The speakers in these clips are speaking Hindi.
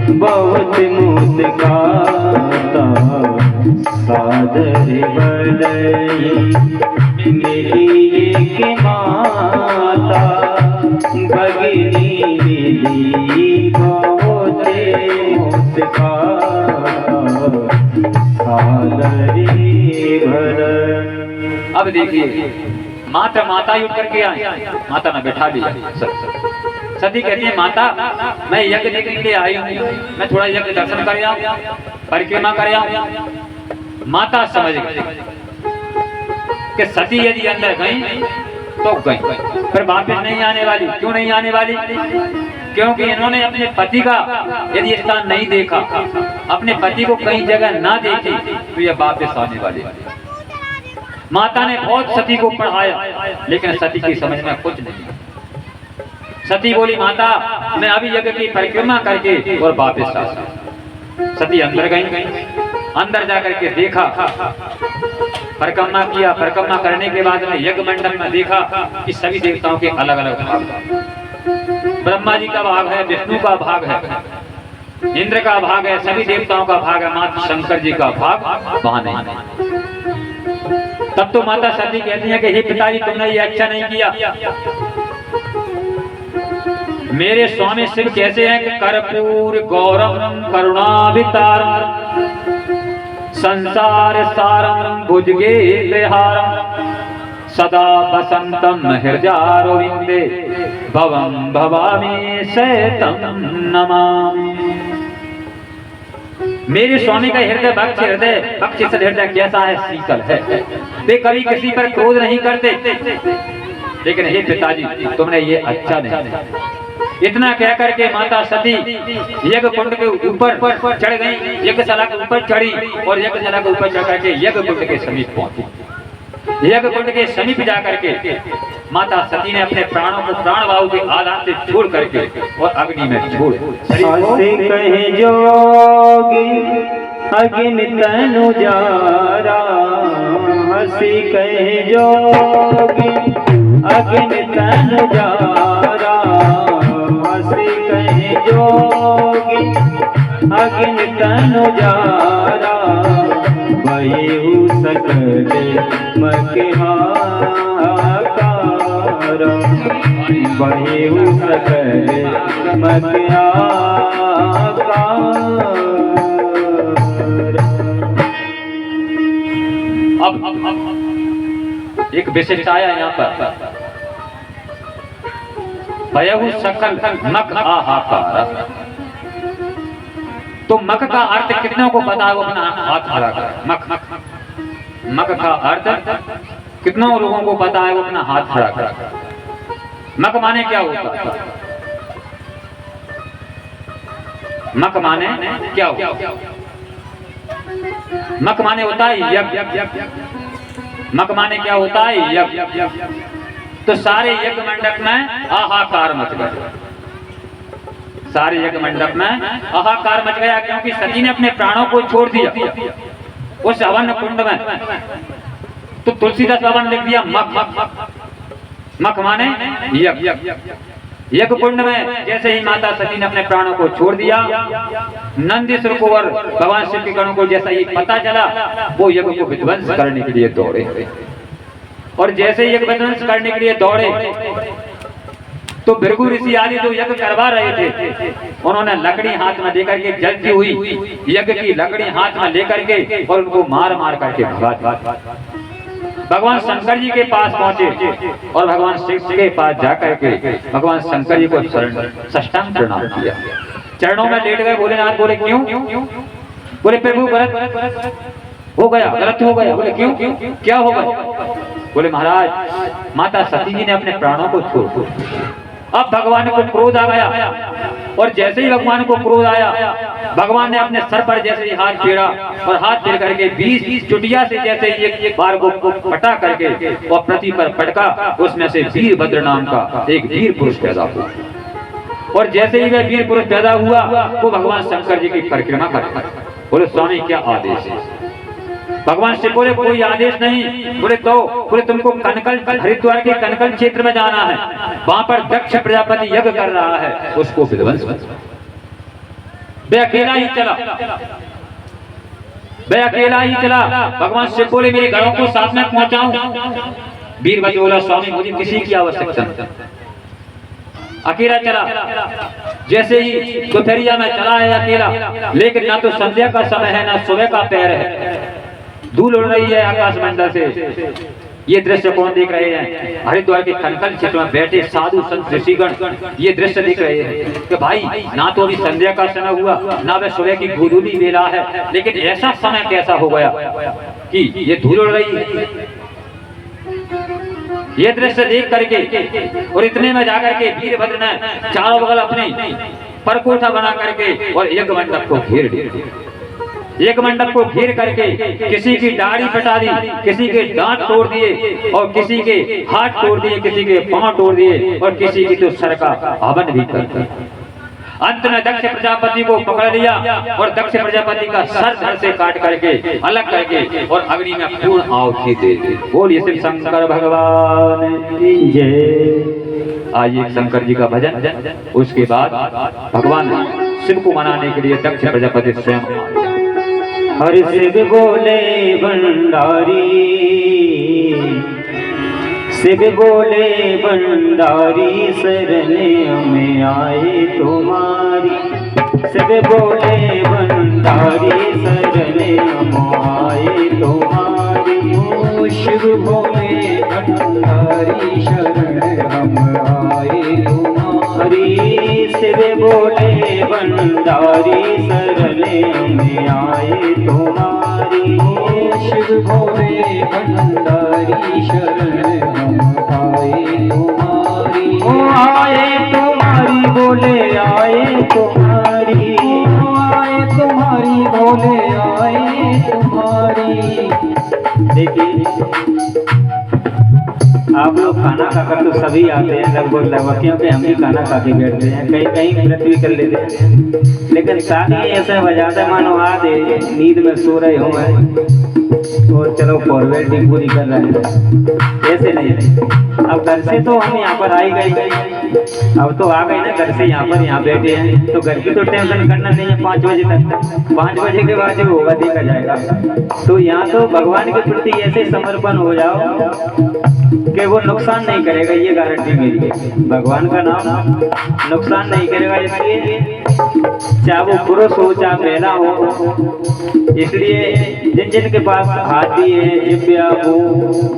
बहुत मुस्काता सादर बदई मेरी एक माता भगिनी मिली बहुत मुस्काता सादर भदई। अब देखिए माता माता ही उठ करके आई, माता ने बैठा दिया। सती कहती है माता मैं यज्ञ देखने के लिए आई हूँ, मैं थोड़ा यज्ञ दर्शन कर आऊं, परिक्रमा कर आऊं। माता समझ गई कि सती यदि अंदर गई तो गई, फिर वापस नहीं आने वाली। क्यों नहीं आने वाली? क्योंकि इन्होंने अपने पति का यदि स्थान नहीं देखा, अपने पति को कहीं जगह ना देखी तो ये वापस आने वाली। माता ने बहुत सती को पढ़ाया, लेकिन सती की समझ में कुछ नहीं। सती बोली माता मैं अभी यज्ञ की परिक्रमा करके और वापस आ। सती अंदर गई, अंदर जाकर के देखा, परिक्रमा किया। परिक्रमा करने के बाद में यज्ञ मंडप में देखा कि सभी देवताओं के अलग अलग भाग, ब्रह्मा जी का भाग है, विष्णु का भाग है, इंद्र का भाग है, सभी देवताओं का भाग है, मात्र शंकर जी का भाग वहां नहीं। तब तो माता सती कहती है कि हे पिताजी तुमने ये अच्छा नहीं किया। मेरे स्वामी शिव कैसे हैं कि कर्पूर गौरम करुणावितारम संसार सारम भुजगे विहारम सदा बसंतम हृदयारविंदे भवम भवामि सैतम नमामि। मेरे स्वामी का हृदय भक्त हृदय कैसा है? शीतल है। वे कभी किसी पर क्रोध नहीं करते। लेकिन हे पिताजी तुमने ये अच्छा नहीं। इतना कह करके माता सती यज्ञ कुंड के ऊपर चढ़ गई, यज्ञशाला के ऊपर चढ़ी और यज्ञशाला के ऊपर चढ़ करके यज्ञ कुंड के समीप पहुंची। यज्ञ कुंड के समीप जाकर के माता सती ने अपने प्राणों को प्राण वायु के आधार से छोड़ करके और अग्नि में छोड़ कहे जोगी अग्नि तनु जारा, हंसी कहे जोगी अग्नि तनु जारा, हंसी कहे जोगी अग्नि तनु जारा, बयहु सकल मकहाकार, बयहु सकल मकहाकार। अब एक विशेष आया यहाँ पर, भयहु सकल मक आहाकार। तो मक का अर्थ कितनों को पता है? वो अपना हाथ खड़ा कर। मक मक का अर्थ कितनों लोगों को पता है? वो अपना हाथ खड़ा कर। मक माने क्या होता है? मक माने क्या होता है? मक माने होता है यज्ञ। मक माने क्या होता है? यज्ञ। तो सारे यज्ञ मंडप में हाहाकार मच गया। सारे यज्ञ मंडप में हाहाकार मच गया, क्योंकि सती ने अपने प्राणों को छोड़ दिया उस हवन कुंड में। तो तुलसीदास बाबा ने लिख दिया मक। मक माने यज्ञ। यज्ञ कुंड में जैसे ही माता सती ने अपने प्राणों को छोड़ दिया, नंदीश्वर को और भगवान शिव के गणों को जैसा ही पता चला, वो यज्ञ को विध्वंस करने के लिए दौड़े। और जैसे ही यज्ञ विध्वंस करने के लिए दौड़े तो भृगु ऋषि आदि जो यज्ञ करवा रहे थे, उन्होंने लकड़ी हाथ में लेकर के जलती हुई यज्ञ की लकड़ी हाथ में लेकर के और उनको मार मार करके भगा। भगवान शंकर जी के पास पहुंचे और भगवान शिव के पास जाकर के भगवान शंकर जी को साष्टांग प्रणाम किया, चरणों में लेट गए। भोलेनाथ बोले क्यों? बोले प्रभु गलत हो गया, गलत हो गया। बोले क्यों? क्या हो गया? बोले महाराज माता सती जी ने अपने प्राणों को छोड़ दिया। अब भगवान को क्रोध आ गया और जैसे ही भगवान को क्रोध आया, भगवान ने अपने सर पर जैसे ही हाथ फेरा और हाथ फेर करके 20 चुटिया से जैसे एक बार को पटा करके और पृथ्वी पर पटका, उसमें से वीरभद्र नाम का एक वीर पुरुष पैदा हुआ। और जैसे ही वह वीर पुरुष पैदा हुआ वो भगवान शंकर जी की परिक्रमा करता। बोले स्वामी क्या आदेश है? भगवान शिव बोले कोई आदेश नहीं। बोले तुमको कनकल हरिद्वार के कनकल क्षेत्र में जाना है, वहां पर दक्ष प्रजापति यज्ञ कर रहा है, उसको विध्वंस। वे अकेला ही चला, वे अकेला ही चला। भगवान शिव बोले मेरे घरों को साथ में पहुंचाऊं। वीरभद्र बोला स्वामी मुझे किसी की आवश्यकता नहीं, अकेला चला। जैसे ही दोपहरिया में चला है अकेला, लेकिन ना तो संध्या का समय है ना सुबह का पैर है, धूल उड़ रही है आकाश मंडल से। ये दृश्य कौन देख रहे हैं? हरिद्वार के खनखन क्षेत्र में बैठे साधु संत ऋषिगण ये दृश्य देख रहे हैं कि भाई ना तो अभी संध्या का समय हुआ ना वह सुबह की गोधूली बेला है, लेकिन ऐसा समय कैसा हो गया कि ये धूल उड़ रही है। ये दृश्य देख करके और इतने में जाकर के वीरभद्र ने चारों बगल अपने परकोठा बना करके और एक मंडप को घेर दिया। एक मंडप को घेर करके किसी की दाढ़ी कटा दी, किसी के दांत तोड़ दिए और किसी के हाथ तोड़ दिए, किसी के पांव तोड़ दिए और किसी की तो सर का हवन भी कर दिया। अंत में दक्ष प्रजापति को पकड़ लिया और दक्ष प्रजापति का सर धड़ से काट करके अलग करके और अग्नि में पूर्ण आहुति दे दी। बोलिए शिव शंकर भगवान की जय। आज एक शंकर जी का भजन, उसके बाद भगवान शिव को मनाने के लिए दक्ष प्रजापति स्वयं आए। हर शिव बोले भंडारी, शिव बोले भंडारी, शरण में आए तुम्हारी। शिव बोले भंडारी, शरण में आए तुम्हारी। शिव बोले भंडारी, शरण हम आए तुम्हारी। शिव बोले भंडारी, शरण में आए तुम्हारी। शिव बोले भंडारी, शरण हम आए तुम्हारी। ओ आए तुम्हारी, बोले आए तुम्हारी। आए तुम्हारी, बोले आए तुम्हारी। देखिए आप लोग खाना खाकर तो सभी आते हैं लगभग, क्योंकि हम भी खाना खा के बैठते हैं, कहीं कहीं व्रत भी कर लेते हैं, लेकिन ताली ऐसे बजाते मानो आधे नींद में सो रहे हो और चलो फॉर्मेलिटी पूरी कर रहे हैं, ऐसे नहीं। अब घर से तो हम यहाँ पर आई गए, अब तो आ गए ना घर से, यहाँ बैठे हैं तो घर की तो टेंशन करना नहीं है। 5 बजे तक, 5 बजे के बाद जो होगा देखा जाएगा। तो यहाँ तो भगवान के प्रति ऐसे समर्पण हो जाओ कि वो नुकसान नहीं करेगा, ये गारंटी मेरी है। भगवान का नाम नुकसान नहीं करेगा, इसलिए चाहे वो पुरुष हो चाहे महिला हो। इसलिए जिन जिन के पास हाथी है, जिब्या हो,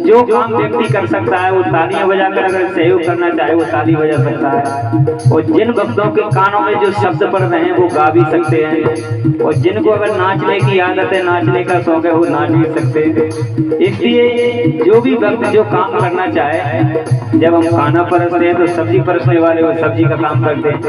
जो काम व्यक्ति कर सकता है वो तालियां बजाकर अगर सहयोग करना चाहे वो ताली बजा सकता है। और जिन भक्तों के कानों में जो शब्द पड़ रहे हैं वो गा भी सकते हैं, और जिनको अगर नाचने की आदत है, नाचने का शौक है, वो नाच भी सकते हैं। इसलिए जो भी भक्त जो काम करना चाहे, जब हम खाना परसते हैं तो सब्जी परसने वाले वो सब्जी का काम करते हैं,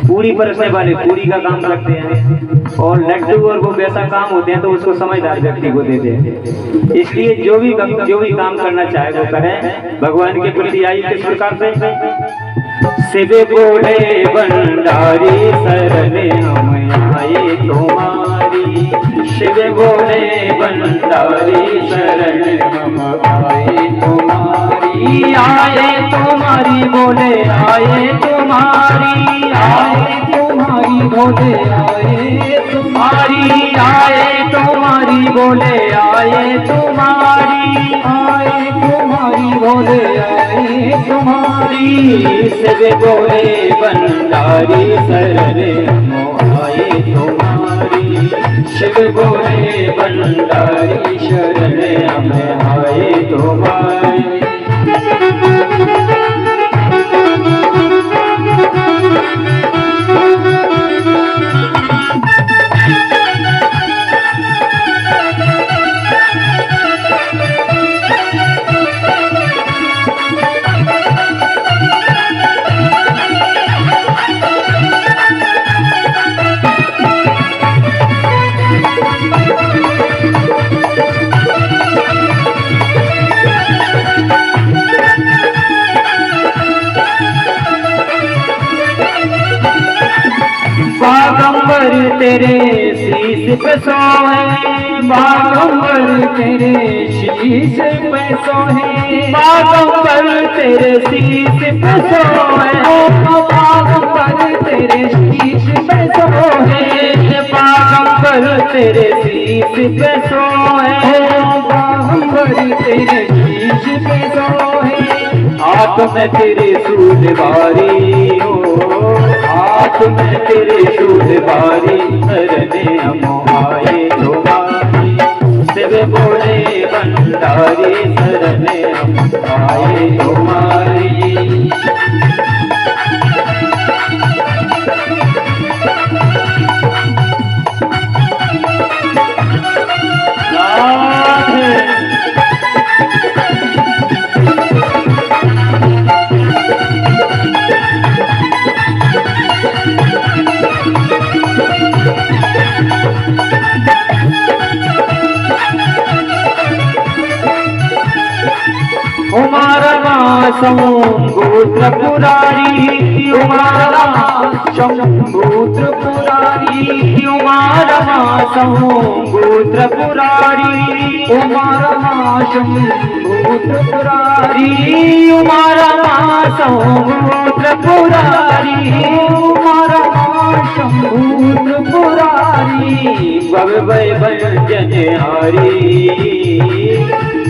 पूरी परसने वाले पूरी का काम करते हैं, और लड्डू और वो वैसा काम होते हैं तो उसको समझदार व्यक्ति को देते हैं। इसलिए जो भी भक्त जो भी काम करना चाहे वो करें। भगवान के प्रति आई किस प्रकार से? शिव बोले भंडारी, शरण हम आए तुम्हारी। शिव बोले भंडारी, शरण हम आए तुम्हारी। आए तुम्हारी, बोले आए तुम्हारी। आए तुम्हारी, बोले आए तुम्हारी। आए तुम्हारी, बोले आए तुम्हारी। आए तुम्हारी, बोले आए तुम्हारी। शिव बोले भंडारी, शरण हम आए तुम्हारी। शिव बोले भंडारी, शरण हम आए तुम्हारी। बागंबर तेरे शीश पे सोहे, बागंबर तेरे शीश पे सोहे। बागंबर तेरे शीश पे सोहे, बागंबर तेरे शीश पे सोहे। तेरे शीश पे सोए, बाहुबल तेरे शीश पे सोए। हाथ में तेरे सूल बारी हो, हाथ में तेरे सूल बारी, शरणे हम आए तुम्हारी। शिव बोले भंडारी, शरणे हम आए तुम्हारी। शंभूत्र पुरारी, उमारा शंभूत्र पुरारी, उमारा शंभूत्र पुरारी, उमारा शंभूत्र पुरारी, उमारा शंभूत्र पुरारी, उमारा शंभूत्र पुरारी। भगवै भंजन हरि,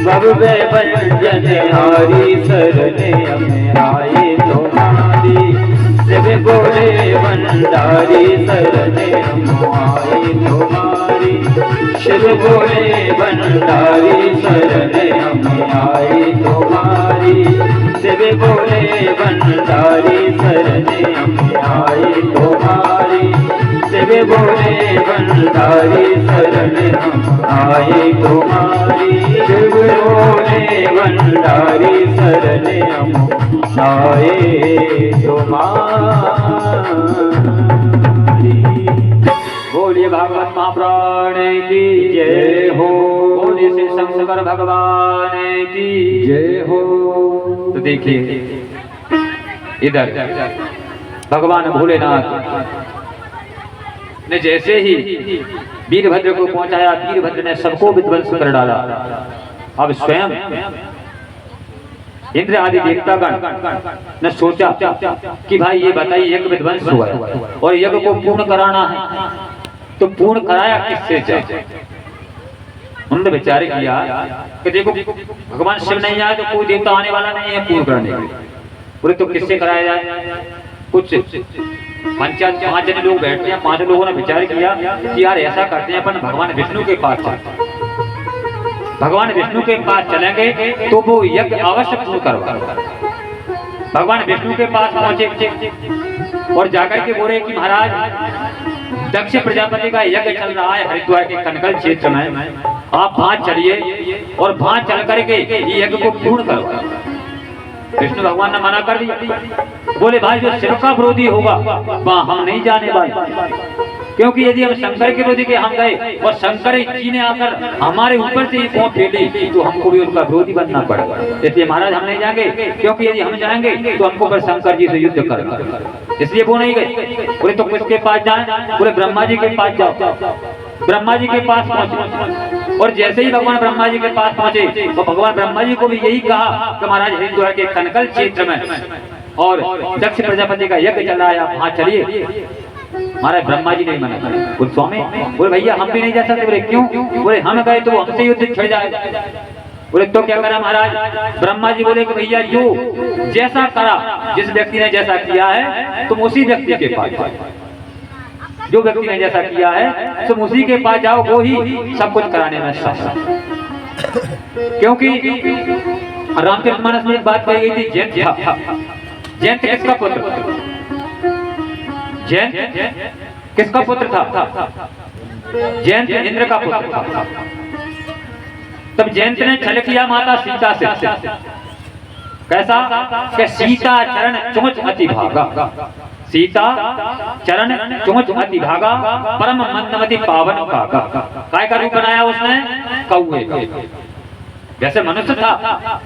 भगवै भंजन हरि, शरणे हम आए तुम्हारी। शिव बोले भंडारी, शरणे हम आए तुम्हारी। शिव बोले भंडारी, शरणे हम आए तुम्हारी। शिव बोले भंडारी, शरणे हम आए तुम्हारी। शिव बोले भंडारी, शरणे हम आए तुम्हारी। शिव बोले भंडारी, शरणे हम आए तुम्हारी। बोलिए भागवत महापुराण की जय हो, बोलिए श्री शंकर भगवान की जय हो। तो देखिए इधर भगवान भोलेनाथ ने जैसे ही वीरभद्र को पहुंचाया, वीरभद्र ने सबको विध्वंस कर डाला। अब स्वयं इंद्र आदि देवतागण ने सोचा कि भाई ये बताइए यज्ञ विध्वंस हुआ है और यज्ञ को पूर्ण कराना है, तो पूर्ण कराया किससे जाए। उन्होंने विचार किया कि देखो भगवान शिव नहीं आए तो कोई देवता आने वाला नहीं है पूर्ण करने के लिए, बोले तो किससे कराया जाए। कुछ पांच जन लोग बैठते हैं, 5 लोगों ने विचार किया कि यार ऐसा करते हैं अपन भगवान विष्णु के पास चलते हैं। भगवान विष्णु के पास चलेंगे तो वो यज्ञ अवश्य पूर्ण करवा। भगवान विष्णु के पास पहुंचे और जाकर के बोले कि महाराज दक्ष प्रजापति का यज्ञ चल रहा है हरिद्वार के कनकल क्षेत्र में, आप वहां चलिए और वहां चल करके यज्ञ को पूर्ण करवा। विष्णु भगवान ने मना कर दिया, बोले भाई जो शिव का विरोधी होगा वहां हम नहीं जाने वाले, क्योंकि यदि हम शंकर के विरोधी के हम गए और शंकर जी ने आकर हमारे ऊपर से ही पांव फेंकी तो हमको भी उनका विरोधी बनना पड़ेगा। इसलिए महाराज हम नहीं जाएंगे, क्योंकि यदि हम जाएंगे तो हमको फिर शंकर जी से युद्ध करना, इसलिए वो नहीं गए। बोले तो किसके पास जाए, बोले ब्रह्मा जी के पास जाओ। ब्रह्मा जी के पास पहुंचे और जैसे ही भगवान ब्रह्मा जी के पास पहुंचे तो भगवान ब्रह्मा जी को भी यही कहा कि महाराज हरिद्वार के कनकल क्षेत्र में और दक्ष प्रजापति का यज्ञ चल रहा है, आप वहां चलिए। महाराज ब्रह्मा जी नहीं मना करे, बोले स्वामी, बोले भैया हम भी नहीं जा सकते। बोले क्यों, बोले हम गए तो हमसे युद्ध छिड़ जाएगा। बोले तो क्या करा महाराज। ब्रह्मा जी बोले कि भैया जो जैसा करा, जिस व्यक्ति ने जैसा किया है तुम उसी व्यक्ति के पास जाओ, जो व्यक्ति ने जैसा किया है तुम उसी के पास जाओ, वो ही सब कुछ कराने में सक्षम। क्योंकि रामचरितमानस में एक बात कही गई थी, जयंत था। जयंत किसका पुत्र, जयंत किसका पुत्र था, जयंत इंद्र का पुत्र था। तब जयंत ने छल किया माता सीता से, कैसा कि सीता चरण चोंच अति भागा, सीता चरण चोंच अति भागा, परम मंदमति पावन काका। काय का रूप बनाया उसने, कौए का। जैसे मनुष्य था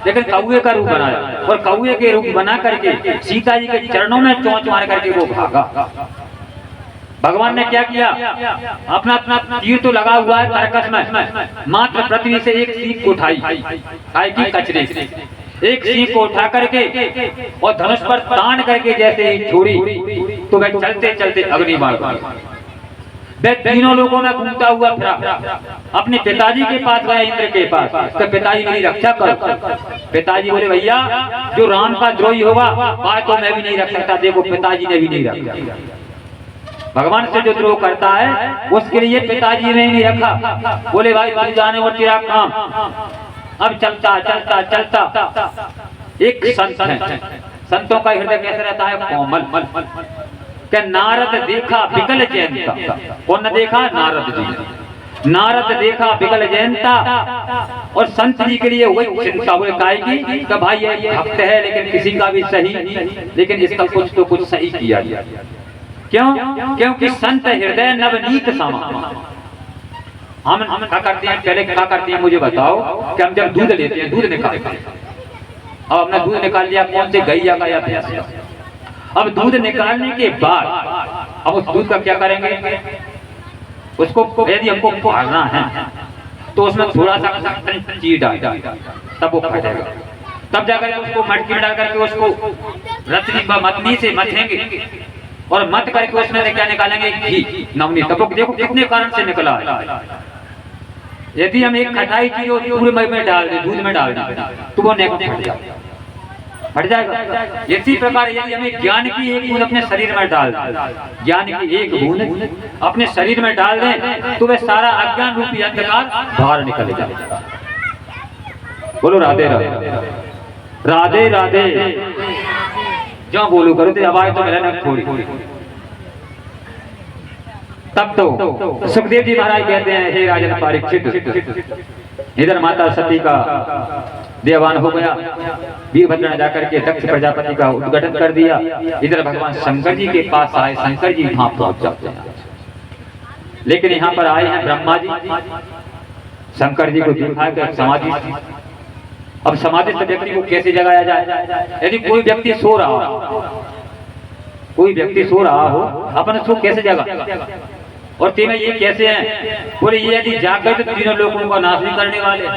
लेकिन कौए का रूप बनाया और कौए के रूप बना करके सीता जी के चरणों में चोंच मार करके वो भागा। भगवान ने क्या किया, अपना अपना तीर तो लगा हुआ है तरकस में, मात्र पृथ्वी से एक सीख उठाई, काय की कचरे से एक सीख को उठा करके और धनुष पर तान करके जैसे ही छोड़ी तो वह चलते चलते अग्निबाण बन। वे तीनों लोगों में घूमता हुआ फिरा, अपने पिताजी के पास गया, इंद्र के पास। तो पिताजी मेरी रक्षा करो। पिताजी बोले भैया जो राम का द्रोही होगा वह तो मैं भी नहीं रख सकता। देखो पिताजी ने भी नहीं रखा। भगवान से जो द्रोह करता है उसके लिए पिताजी ने नहीं रखा। बोले भाई तू जाने और तेरा काम। अब चलता चलता चलता एक संत है, संतों का हृदय कैसे रहता है? कोमल। क्या नारद देखा बिकल जयंता। कौन न देखा? नारद जी। नारद देखा बिकल जयंता। और संत जी के लिए वही चिंता बोले काय की कि भाई ये भक्त है लेकिन किसी का भी सही, लेकिन इसका कुछ तो कुछ सही किया गया। क्यों? क्योंकि संत हृदय नवनीत समा। हम क्या करते हैं? पहले क्या करते हैं मुझे बताओ कि हम जब दूध लेते हैं, दूध निकालते हैं। अब हमने दूध निकाल लिया, कौन से गैया का या भैंस का। अब दूध निकालने के बाद अब उस दूध का क्या करेंगे? उसको यदि हमको फाड़ना है तो उसमें थोड़ा सा चीज डाल तब वो फटेगा। तब जाकर उसको मटकी में डाल करके उसको रत्नी मतनी से मथेंगे और मत करके उसमें से क्या निकालेंगे? घी, नवनी। तब देखो कितने कारण से निकला है। यदि हम एक खटाई चीज पूरे मई में डाल दें, दूध में डाल दें तो वो फट जाएगा। इसी प्रकार यदि हमें ज्ञान की एक बूंद अपने शरीर में डाल दें, ज्ञान की एक बूंद अपने शरीर में डाल दें तो वह सारा अज्ञान रूपी अंधकार बाहर निकल जाएगा। बोलो राधे राधे राधे राधे। जो बोलो करो तो आवाज तो मेरा न थोड़ी। तब तो सुखदेव जी महाराज कहते हैं हे राजन परीक्षित, इधर माता सती का देवान हो गया, वीरभद्र ने जाकर के दक्ष प्रजापति का उद्घाटन कर दिया। इधर भगवान शंकर जी के पास आए, शंकर जी वहां पहुंच जाते हैं। लेकिन यहाँ पर आए हैं ब्रह्मा जी, शंकर जी को दिखा के समाधि। अब समाधि से व्यक्ति को कैसे जगाया जाए? यदि कोई व्यक्ति सो रहा हो, कोई व्यक्ति सो रहा हो, अपन उसको कैसे जगा? और तीनों ये कैसे हैं? बोले ये यदि जाग गए तो तीनों लोगों का नाश भी करने वाले।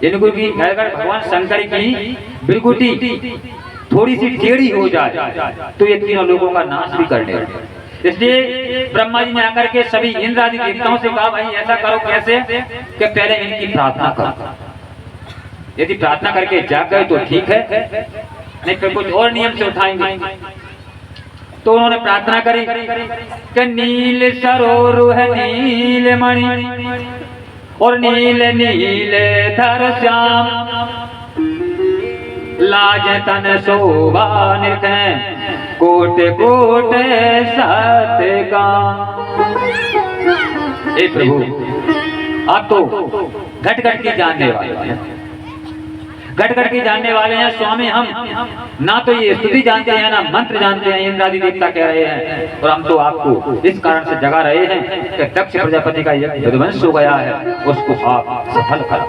इनको भी भगवान शंकर की बिरगुटी थोड़ी सी टेढ़ी हो जाए तो ये तीनों लोगों का नाश भी करने वाले। इसलिए ब्रह्मा जी ने आकर के सभी इंद्र आदि देवताओं से कहा भाई ऐसा करो कैसे कि पहले इनकी प्रार्थना करो। यदि प्रार्थना करके जाग गए तो ठीक है, नहीं फिर कुछ और नियम से उठाएंगे। तो उन्होंने प्रार्थना करी कि नील सरोवर है नील मणि और नील नील धर श्याम, लाज तन शोभा नित कोट कोट सत्य काम। हे प्रभु आप तो घट घट की जानने वाले हैं, घट घट की जानने वाले हैं स्वामी। हम ना तो ये स्तुति जानते हैं ना मंत्र जानते हैं, इंद्र आदि देवता कह रहे हैं। और हम तो आपको इस कारण से जगा रहे हैं कि दक्ष प्रजापति का यज्ञ विध्वंस हो गया है, उसको आप सफल कर।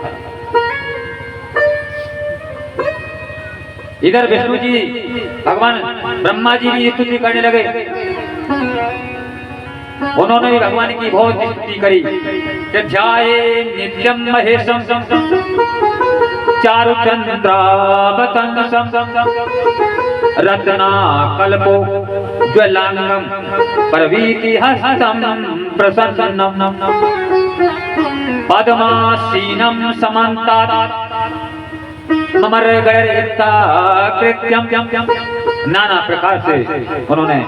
इधर विष्णु जी भगवान ब्रह्मा जी भी स्तुति करने लगे। उन्होंने भी भगवान की बहुत स्तुति करी कि ध्याये नित्यम महेशम चारु चंद्रावतंसम रत्ना कल्पो ज्वलांगम प्रवीति हस्तम प्रसन्नम पद्मासीनम समन्तात् ममर्गरिता कृत्यम। नाना प्रकार से उन्होंने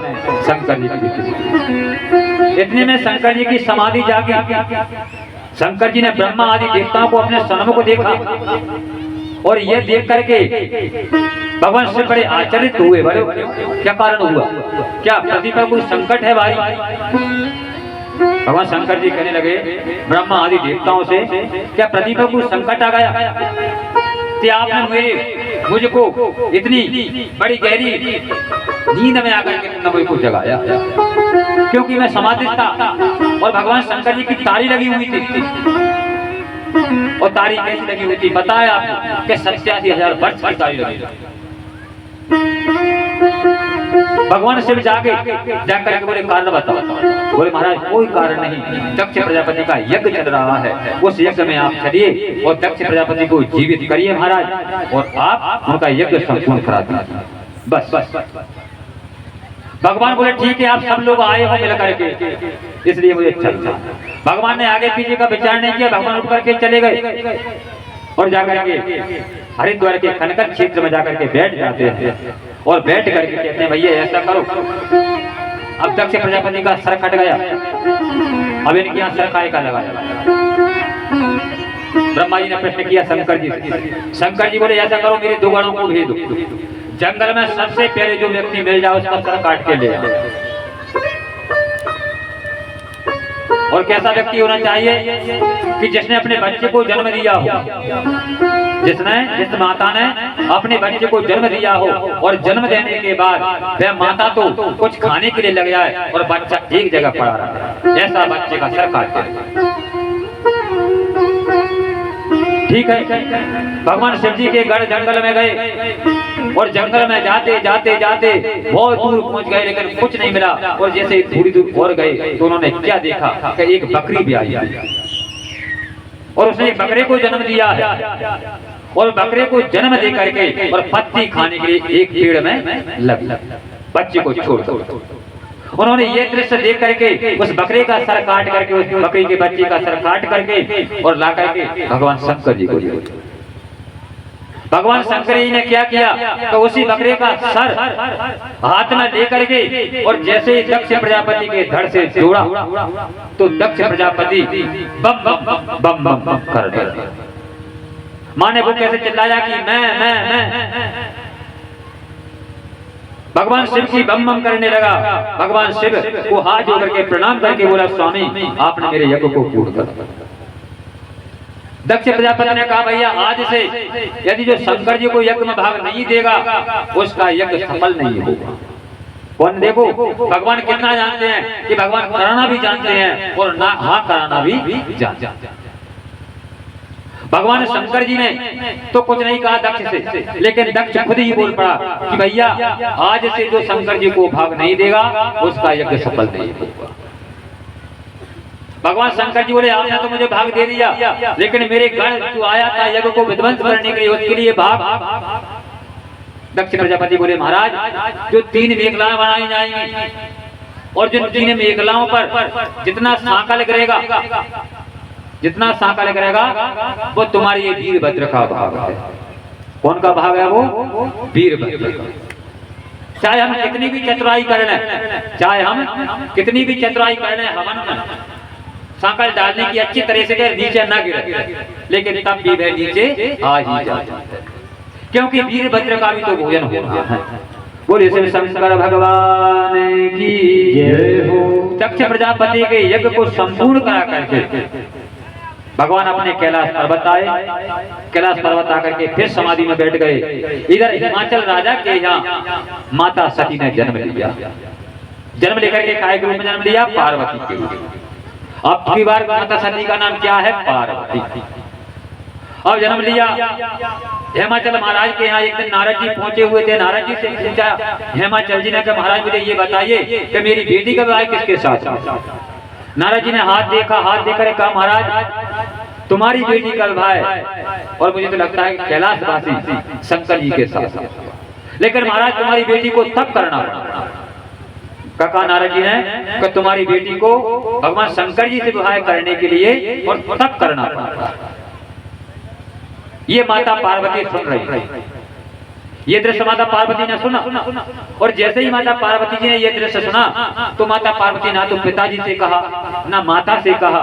शंकर जी की, इतने में शंकर जी की समाधि जागी। शंकर जी ने ब्रह्मा आदि देवताओं को अपने सन्मुख देखा और यह देख करके भगवान से बड़े आश्चर्यित हुए। बड़े क्या कारण हुआ? क्या पृथ्वी पर कोई संकट है भाई? भगवान शंकर जी कहने लगे ब्रह्मा आदि देवताओं से, क्या पृथ्वी पर कोई संकट आ गया कि आपने मुझको इतनी बड़ी गहरी नींद में आकर के तुमने मुझको जगाया? क्योंकि मैं समाधि था और भगवान शंकर जी की तारी लगी हुई थी। और तारी कैसी लगी हुई थी बताया आपको कि 87,000 वर्ष की तारी लगी। भगवान शिव जाके जाकर के बोले कारण बताओ। बोले महाराज कोई कारण नहीं, दक्ष प्रजापति का यज्ञ चल रहा है, उस यज्ञ में आप चलिए और दक्ष प्रजापति को जीवित करिए महाराज, और आप उनका यज्ञ संपूर्ण करा दीजिए। बस बस भगवान बोले ठीक है, आप सब लोग आए हो मिल करके, इसलिए मुझे चलना। भगवान ने आगे पीछे का विचार नहीं किया, भगवान उठ करके चले गए और जाकर के हरिद्वार के खनकर क्षेत्र में जाकर के बैठ जाते हैं और बैठ करके कहते हैं भैया ऐसा करो, अब दक्ष प्रजापति का सर कट गया, अब इनके यहाँ सर काय का लगाया। ब्रह्मा जी ने प्रश्न किया शंकर जी से, शंकर जी बोले ऐसा करो, मेरे 2 गणों को भेज दो, जंगल में सबसे पहले जो व्यक्ति मिल जाए उसका सर काट के ले आओ। और कैसा व्यक्ति होना चाहिए कि जिसने अपने बच्चे को जन्म दिया हो, जिस माता ने अपने बच्चे को जन्म दिया हो और जन्म देने के बाद वह माता तो कुछ खाने के लिए लग जाए और बच्चा एक जगह पड़ा रहे, ऐसा बच्चे का सर काट दे। ठीक है, भगवान शिव जी के गढ़ जंगल में गए और जंगल में जाते जाते जाते बहुत दूर पहुंच गए, लेकिन कुछ नहीं मिला। और जैसे थोड़ी दूर और गए तो उन्होंने क्या देखा कि एक बकरी भी आई और उसने एक बकरे को जन्म दिया है और बकरे को जन्म दे करके और पत्ती खाने के लिए एक पेड़ में लग बच्चे को छोड़ दो। उन्होंने ये दृश्य देख करके उस बकरे का सर काट करके, उस बकरी के बच्चे का सर काट करके और ला करके भगवान शंकर जी को दिया। भगवान शंकर जी ने क्या किया तो उसी बकरे का सर हाथ में लेकर के और जैसे ही दक्ष प्रजापति के धड़ से जोड़ा तो दक्ष प्रजापति बम बम बम बम बम कर दिया। माने वो कैसे चिल्लाया कि मैं भगवान शिव की बम बम करने लगा। भगवान शिव को हाथ जोड़ करके प्रणाम करके बोला स्वामी आपने मेरे यज्ञ को पूर्ण कर दिया। दक्ष प्रजापति ने कहा भैया आज से यदि जो शंकर जी को यज्ञ में भाग नहीं देगा उसका यज्ञ सफल नहीं होगा। कौन देखो भगवान कितना जानते हैं कि भगवान कराना भी जानते हैं और ना हाँ कराना भी जानते हैं। भगवान शंकर जी ने तो कुछ नहीं कहा दक्ष से, लेकिन दक्ष खुद ही बोल पड़ा कि भैया आज से जो शंकर जी को भाग नहीं देगा उसका यज्ञ सफल नहीं होगा। भगवान शंकर जी बोले आपने तो मुझे भाग दे दिया, लेकिन मेरे गण जो आया था यज्ञ को विध्वंस करने के लिए उसके लिए भाग। दक्ष प्रजापति बोले महाराज जो 3 मेखलाएं बनाई जाएंगी और जिन 3 मेखलाओं पर जितना सांकल करेगा वो तुम्हारी ये वीरभद्र का भाग है। कौन का भाग है वो? वीरभद्र। चाहे हम कितनी भी चतुराई कर लें, हवन में सांकल डालने की अच्छी तरह से नीचे न गिरे, लेकिन तब भी वह नीचे आ ही जाता है, क्योंकि वीरभद्र का भी तो भोजन होना है। बोले शिव शंकर भगवान की जय हो। दक्ष प्रजापति के यज्ञ को संपूर्ण करा करके भगवान अपने कैलाश पर्वत आए। कैलाश पर्वत आकर के फिर समाधि में बैठ गए। इधर हिमाचल राजा के यहाँ माता सती ने जन्म लिया। जन्म लेकर के काय के रूप में जन्म लिया? पार्वती के रूप में। अब की बार माता सती का नाम क्या है? पार्वती। अब जन्म लिया। हेमाचल महाराज के यहाँ एक दिन नारद जी पहुंचे हुए थे। नारद जी से पूछा हेमाचल जी ने कहा महाराज मुझे ये बताइए कि मेरी बेटी का विवाह किसके साथ? नारद जी ने हाथ देखा, हाथ देखकर कहा महाराज तुम्हारी बेटी का विवाह है और मुझे तो लगता है कैलाशवासी शंकर जी के साथ, लेकिन महाराज तुम्हारी बेटी को तब करना पड़ा। कहा नारद जी ने कि तुम्हारी बेटी को भगवान शंकर जी से विवाह करने के लिए और तब करना पड़ा। ये माता पार्वती सुन रही, ये दृश्य माता पार्वती ने सुना और जैसे ही माता पार्वती जी ने ये दृश्य सुना तो माता पार्वती ना तो पिताजी से कहा ना माता से कहा,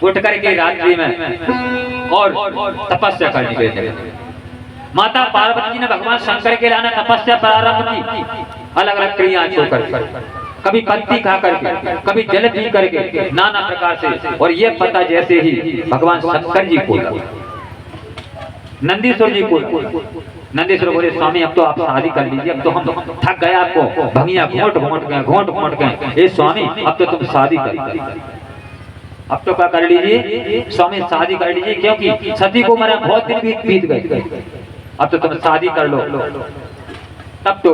उठ करके रात्रि में और तपस्या करने के लिए माता पार्वती जी ने भगवान शंकर के लाने तपस्या प्रारंभ की। अलग अलग क्रिया छोड़कर, कभी पत्ती खा करके, कभी जल पी करके, नाना प्रकार से। और ये पता जैसे ही भगवान शंकर जी को नंदीश्वर जी को, नंदीश्वर बोले स्वामी अब तो आप शादी कर लीजिए, अब तो हम थक गए, आपको भंगिया घोंट घोंट गए। स्वामी अब तो तुम शादी कर लीजिए, अब तो क्या कर लीजिए स्वामी शादी कर लीजिए, क्योंकि सती को मेरा बहुत दिन बीत गए, अब तो तुम शादी कर लो। तब तो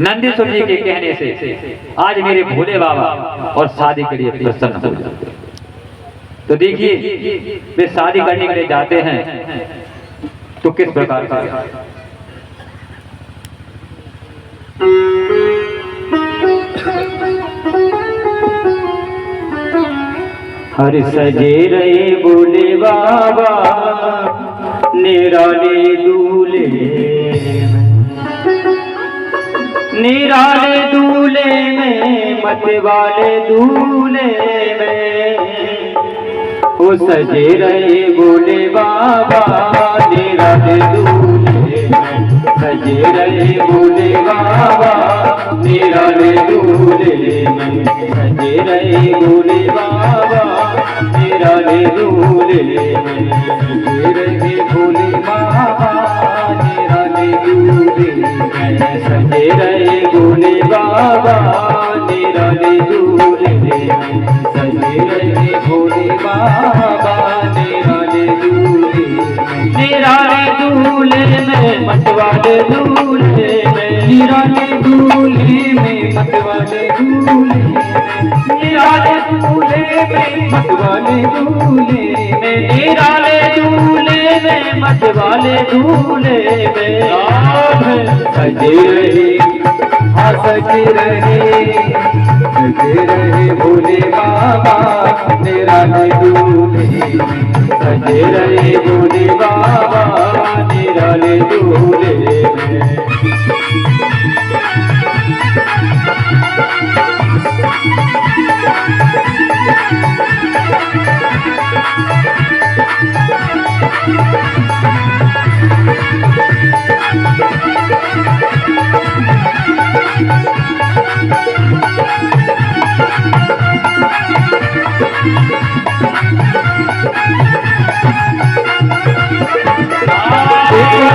नंदीश्वर जी के कहने से आज मेरे भोले बाबा और शादी के लिए प्रसन्न हो जाते। तो देखिए वे शादी करने के लिए जाते हैं तो किस प्रकार का हर सजे रहे बोले बाबा निराले दूल्हे निराले दूल्हे में मत वाले दूल्हे में वो सजे रहे बोले बाबा निराले दूल्हे में सजे रहे बोले बाबा निराले दूल्हे में सजे रहे बोले बाबा निराले दूल्हे में सजे रहे बोले बाबा निराले दूल्हे में सजे रहे बोले बाबा निराले दूल्हे में सजे रहे बोले बाबा निराले दूल्हे निराले दूल्हे में मतवाले दूल्हे में निराले दूल्हे में मतवाले दूल्हे निराले दूल्हे में मतवाले दूल्हे में निराले दूल्हे में मतवाले दूल्हे में सजे रहे हाँ सजे रहे भोले बाबा निराले दूल्हे में सजे रहे भोले बाबा निराले दूल्हे में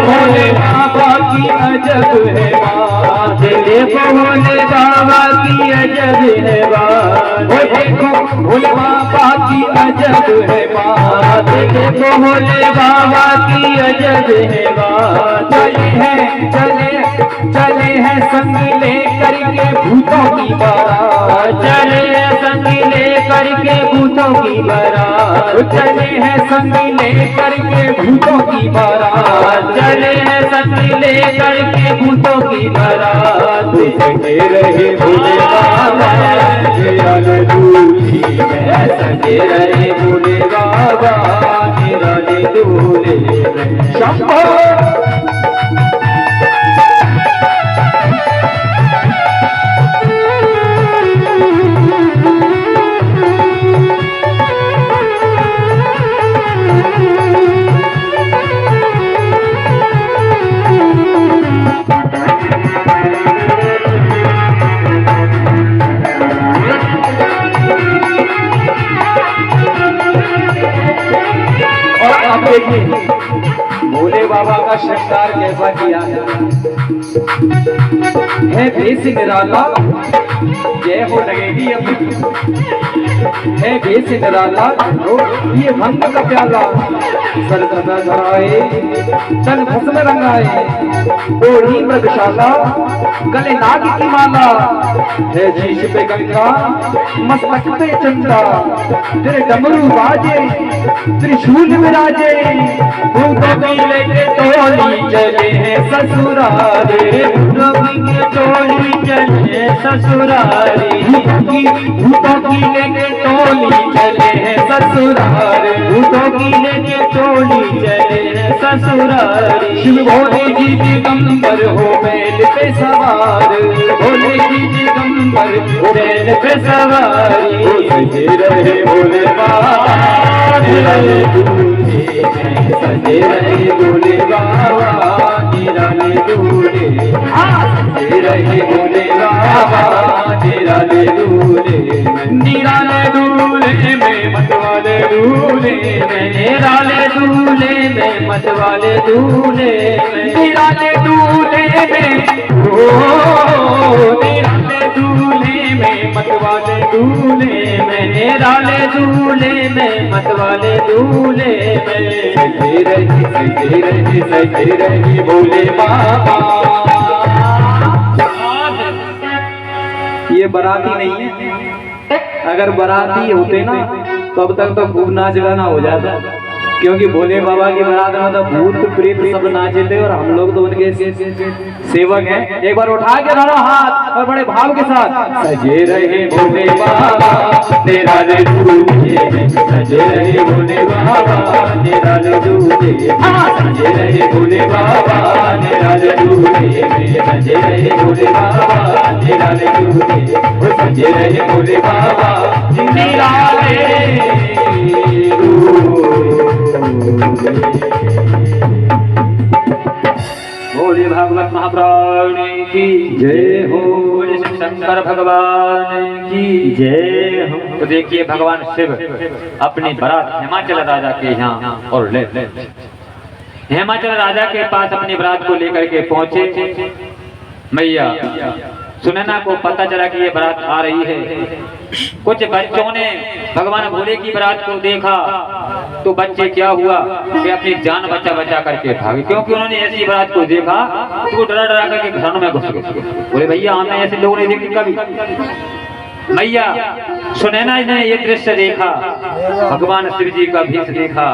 भोले बाबा की अजब है बात देखो भोले बाबा की अजब है बात देखो भोले बाबा की अजब है बात देखो भोले बाबा की अजब है बात चले हैं संग ले करके भूतों की बारात चले हैं संग ले करके भूतों की बारात चले हैं संग ले करके भूतों की बारात चले हैं संग ले करके भूतों की बारात सजे रहे भोले बाबा निराले दूल्हे में सजे रहे भोले बाबा निराले दूल्हे में शंभो भोले बाबा का श्रृंगार कैसा किया है भेष निराला जय हो लगेगी अपनी है भेष निराला ये भंग का प्याला सर कदा धराए तन भस्म रंगाए ओढ़ी मृगशाला गले नाग की माला है शीश पे गंगा मस्तक पे चंदा तेरे डमरू बाजे त्रिशूल विराजे भूतों की लेके टोली चले हैं ससुरारे भूतों की टोली चले ससुरारे भूतों की लेके टोली चले हैं ससुरारे भूतों की लेके टोली चले हैं ससुरारे शिव भोले जी दिगंबर हो बैल पे सवार भोले जी दिगंबर हो बैल पे सवारी सजे रहे भोले बाबा निराले दूल्हे में सजे रहे भोले बाबा निराले दूल्हे सजे रहे भोले बाबा निराले दूल्हे निराले दूल्हे में मतवाले दूल्हे में निराले दूल्हे में मतवाले दूल्हे में निराले दूल्हे में ओ निराले दूल्हे में मतवाले दूल्हे में निराले दूल्हे में मतवाले दूल्हे में सजे रही भोले बाबा। ये बाराती नहीं है, अगर बाराती होते ना तो अब तक तो खूब नाच गाना हो जाता। क्योंकि भोले बाबा की बारात में तो भूत प्रेत सब नाचे थे और हम लोग तो उनके सेवक हैं। एक बार उठा के दोनों हाथ और बड़े भाव के साथ, सजे रहे भोले बाबा तेरा रे दूजे, सजे रहे भोले बाबा तेरा रे दूजे, सजे रहे भोले बाबा तेरा रे दूजे, सजे रहे भोले बाबा तेरा रे दूजे, सजे रहे भोले बाबा निराले बोले भागवत महापुराण की जय हो, बोले शिव शंकर भगवान की जय हो। तो देखिए भगवान शिव अपनी बारात हिमाचल राजा के यहाँ और ले हिमाचल राजा के पास अपनी बारात को लेकर के पहुंचे। मैया सुनैना को पता चला कि ये बारात आ रही है। कुछ बच्चों ने भगवान भोले की बारात को देखा तो बच्चे क्या हुआ कि अपनी जान बचा करके भागे, क्योंकि उन्होंने ऐसी बारात को देखा तो वो डरा करके घरों में घुस गए। बोले भैया हमने ऐसे लोग नहीं देखे कभी। मैया सुनैना ने ये दृश्य देखा, भगवान शिव जी का भेष देखा,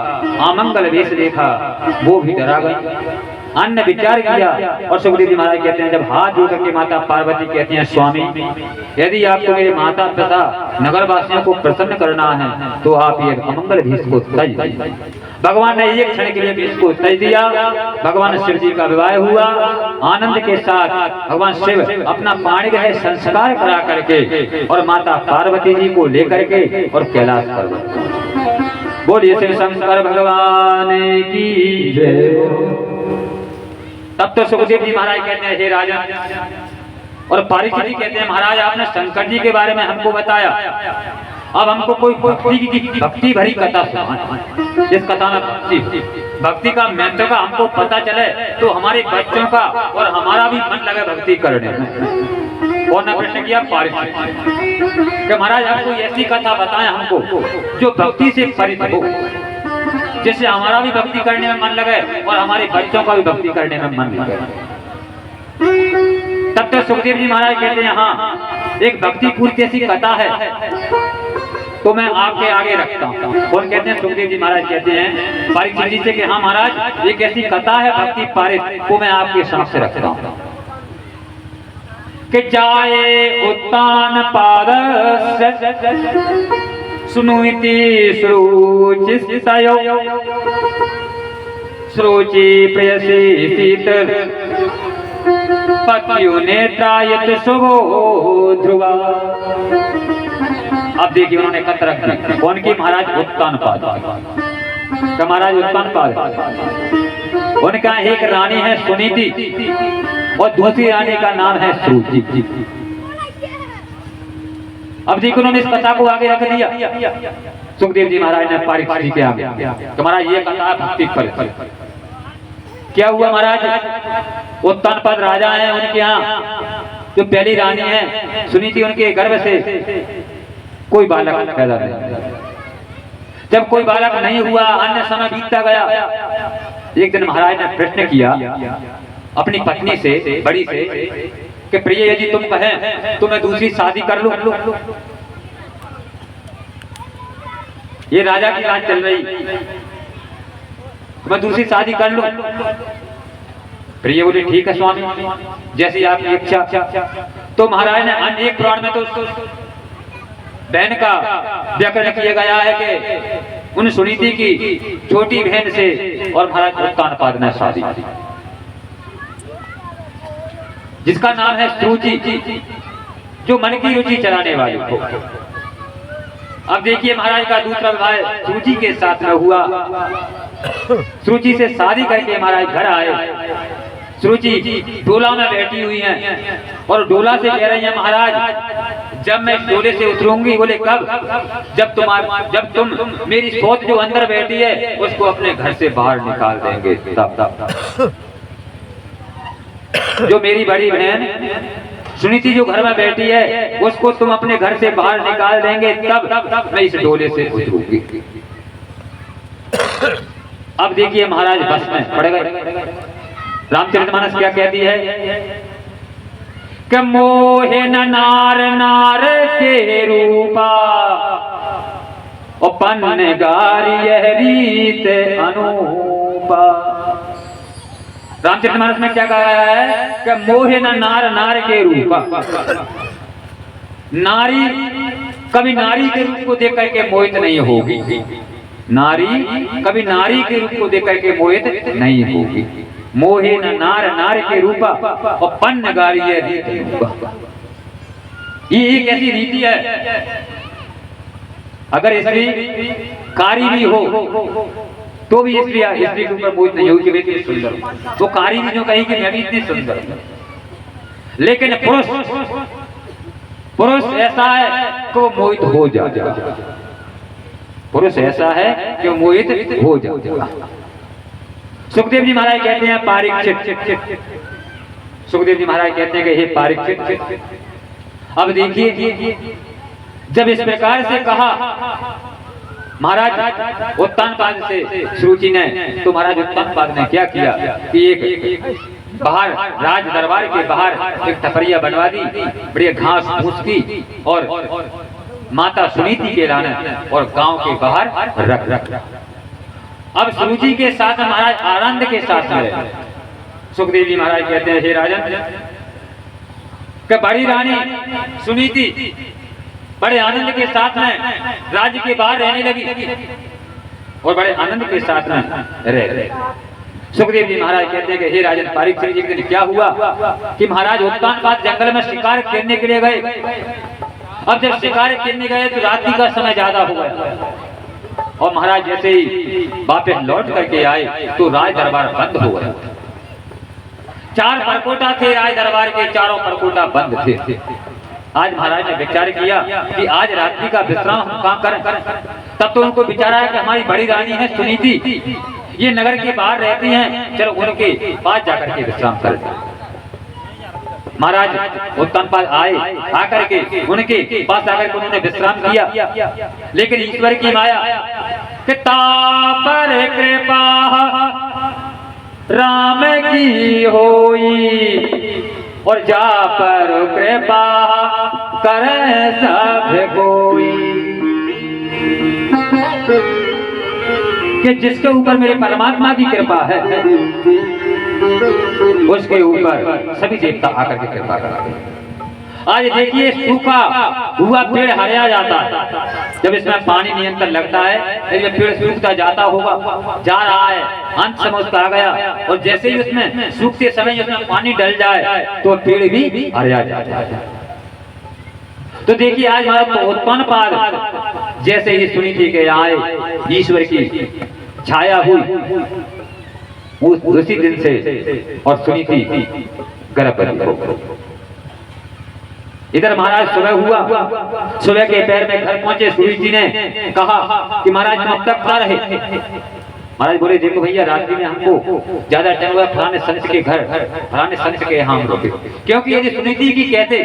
आमंगल भेष देखा, वो भी डरा गई। अन्य विचार किया और सुखदेव जी महाराज कहते हैं, जब हाथ जोड़ करके माता पार्वती कहती हैं, स्वामी यदि आपको मेरे माता पिता नगर वासियों को प्रसन्न करना है तो आप ये अमंगल भेष को तज। भगवान ने एक क्षण के लिए भेष को तज दिया। भगवान शिव जी का विवाह हुआ। आनंद के साथ भगवान शिव अपना पाणिग्रह संस्कार करा करके और माता पार्वती जी को लेकर के और कैलाश पर गए। बोलिए शिव शंकर भगवान की जय। तब तो सुखदेव जी महाराज कहते हैं, हे राजन, और परीक्षित जी कहते हैं, महाराज आपने शंकर जी के बारे में हमको बताया, अब हमको कोई भक्ति भरी कथा सुनाओ। जिस कथा में भक्ति का महत्व का हमको पता चले तो हमारे बच्चों का और हमारा भी मन लगे भक्ति करने में। कौन ने प्रश्न किया? परीक्षित कि महाराज आप कोई ऐसी कथा बताएं हमको जो भक्ति से परित हो, जिससे हमारा भी भक्ति करने में मन लगे और हमारे बच्चों का भी भक्ति करने में मन लगे। तब तो सुखदेव जी महाराज कहते हैं, हाँ एक भक्ति पूरी ऐसी कथा है तो मैं आपके आगे रखता हूँ। कौन कहते हैं? सुखदेव जी महाराज कहते हैं परीक्षित जी से कि हाँ महाराज एक ऐसी कथा है भक्ति पारित, को मैं आपके समक्ष रखता हूँ। कि जाए उत्तान पारस्य सुनुइति श्रुचिसयो श्रुचि प्रेयसी शीत पत्युः नेत्रायत शुभो ध्रुवा। अब देखिए उन्होंने कथ रख दी। कौन की? महाराज उत्तानपाद। महाराज उत्तानपाद उनका एक रानी है सुनीति और दूसरी रानी का नाम है श्रुचि। अब देखो उन्होंने इस कथा को आगे रख दिया सुखदेव जी महाराज ने परीक्षित जी के आगे। महाराज ये कथा भक्ति पर। क्या हुआ महाराज? उत्तानपाद राजा है, उनके यहाँ जो पहली रानी है सुनीति, उनके गर्भ से कोई बालक पैदा नहीं। जब कोई बालक नहीं हुआ, अन्य समय बीतता गया। एक दिन महाराज ने प्रश्न किया अपनी पत्नी से, बड़ी से, कि प्रिय यदि तुम कहें तो मैं दूसरी शादी कर लूं। ये राजा की राज चल रही, मैं दूसरी शादी कर लूं। प्रिय बोले ठीक है स्वामी, जैसी आपकी इच्छा। तो महाराज ने अन्य एक पुराण में तो बहन का व्याकरण किया गया है कि उन सुनीति की छोटी बहन से और महाराज उत्तानपाद ने शादी, जिसका नाम है श्रुचि, जो मन की रुचि चलाने वाली हो। अब देखिए महाराज का दूसरा विवाह श्रुचि के साथ में हुआ। श्रुचि से शादी करके महाराज घर आए। श्रुचि डोला में बैठी हुई हैं और डोला से कह रही हैं, महाराज जब मैं डोले से उतरूंगी। बोले कब? जब तुम मेरी सोच जो अंदर बैठी है उसको अपने घर से बाहर निकाल देंगे, तब जो मेरी बड़ी बहन सुनीति जो घर में बैठी है उसको तुम अपने घर से बाहर निकाल देंगे, तब मैं इस डोले से उतरूंगी। अब देखिए महाराज बस में पड़ गए। रामचरितमानस क्या कहती है कि मोहे नार नार के रूपा और पन्नगारी यह रीत अनूपा। रामचरितमानस में क्या कहा है कि मोहे न नार नार के रूप। नारी कभी नारी के रूप को देख करके मोहित नहीं होगी, नारी कभी नारी के रूप को देख करके मोहित नहीं होगी। मोहे न नार नार के रूपा और पन्नगारी यह रीत अनूपा। ये एक ऐसी रीति है, अगर स्त्री कारी भी हो तो भी स्त्री के ऊपर मोहित नहीं होगी कि मैं इतनी सुंदर हूं। वो कारी भी जो कहेगी मैं भी इतनी सुंदर हूं। लेकिन पुरुष ऐसा है कि वो मोहित हो जाएगा। पुरुष ऐसा है कि वो मोहित हो जाएगा। सुखदेव जी महाराज कहते हैं पारीक्षित, सुखदेव जी महाराज कहते हैं कि हे पारीक्षित, अब देखिए जब इस प्रकार से कहा महाराज उत्तानपाद से सुरुचि ने, तो महाराज उत्तानपाद ने क्या किया कि एक बाहर राज दरबार के बाहर एक टपरिया बनवा दी, बड़ी घास फूस की और माता सुनीति के लाने और गांव के बाहर रख। अब सुरुचि के साथ महाराज आनंद के साथ में सुखदेव जी महाराज कहते हैं हे राजन कि बड़ी रानी सुनीति बड़े आनंद के साथ में राज्य के बाहर रहने लगी और बड़े आनंद के साथ में रहे। सुखदेव जी महाराज कहते हैं कि हे राजन पारीक्षित जी, क्या हुआ कि महाराज उत्तानपाद जंगल में शिकार करने के लिए गए। अब जब शिकार करने गए तो रात्रि का समय ज्यादा हो गया और महाराज जैसे ही वापस लौट करके आए तो राज दरबार बंद हो गया। 4 परकोटा थे राज दरबार के, चारों परकोटा बंद थे। आज महाराज ने विचार किया कि आज रात्रि का विश्राम हम कहाँ करें। तब तो उनको विचार आया कि हमारी बड़ी रानी है सुनीति, ये नगर के बाहर रहती हैं, चलो उनके पास जाकर के विश्राम करें। महाराज उत्तानपाद आए, आकर के उनके पास आकर के उन्होंने विश्राम किया। लेकिन ईश्वर की माया कि तापर कृपा राम की होई और जा पर कृपा करे सब कोई। कि जिसके ऊपर मेरे परमात्मा की कृपा है उसके ऊपर सभी देवता आकर के कृपा करते हैं। आज देखिए सूखा हुआ पेड़ हरिया जाता है, जब इसमें पानी नियंत्रण लगता है जब पेड़ सूखता जाता होगा, जा रहा है, अंत समय उसका आ गया और जैसे ही उसमें सूखते समय उसमें पानी डल जाए तो पेड़ भी हरिया जाता है। तो देखिए आज हमारा उत्तानपाद जैसे ही सुनीति के आए, ईश्वर की छाया हुई उसी दिन से और सुनीति गर्भवती हो। इधर महाराज सुबह हुआ, सुबह के पैर में घर पहुंचे सुनीति ने कहा कि महाराज तुम अब तक कहाँ रहे। महाराज बोले देखो भैया रात्रि में हमको ज्यादा टाइम हुआ, फलाने संत के घर, फलाने संत के यहाँ हम रुके। क्योंकि यदि सुनीति की कहते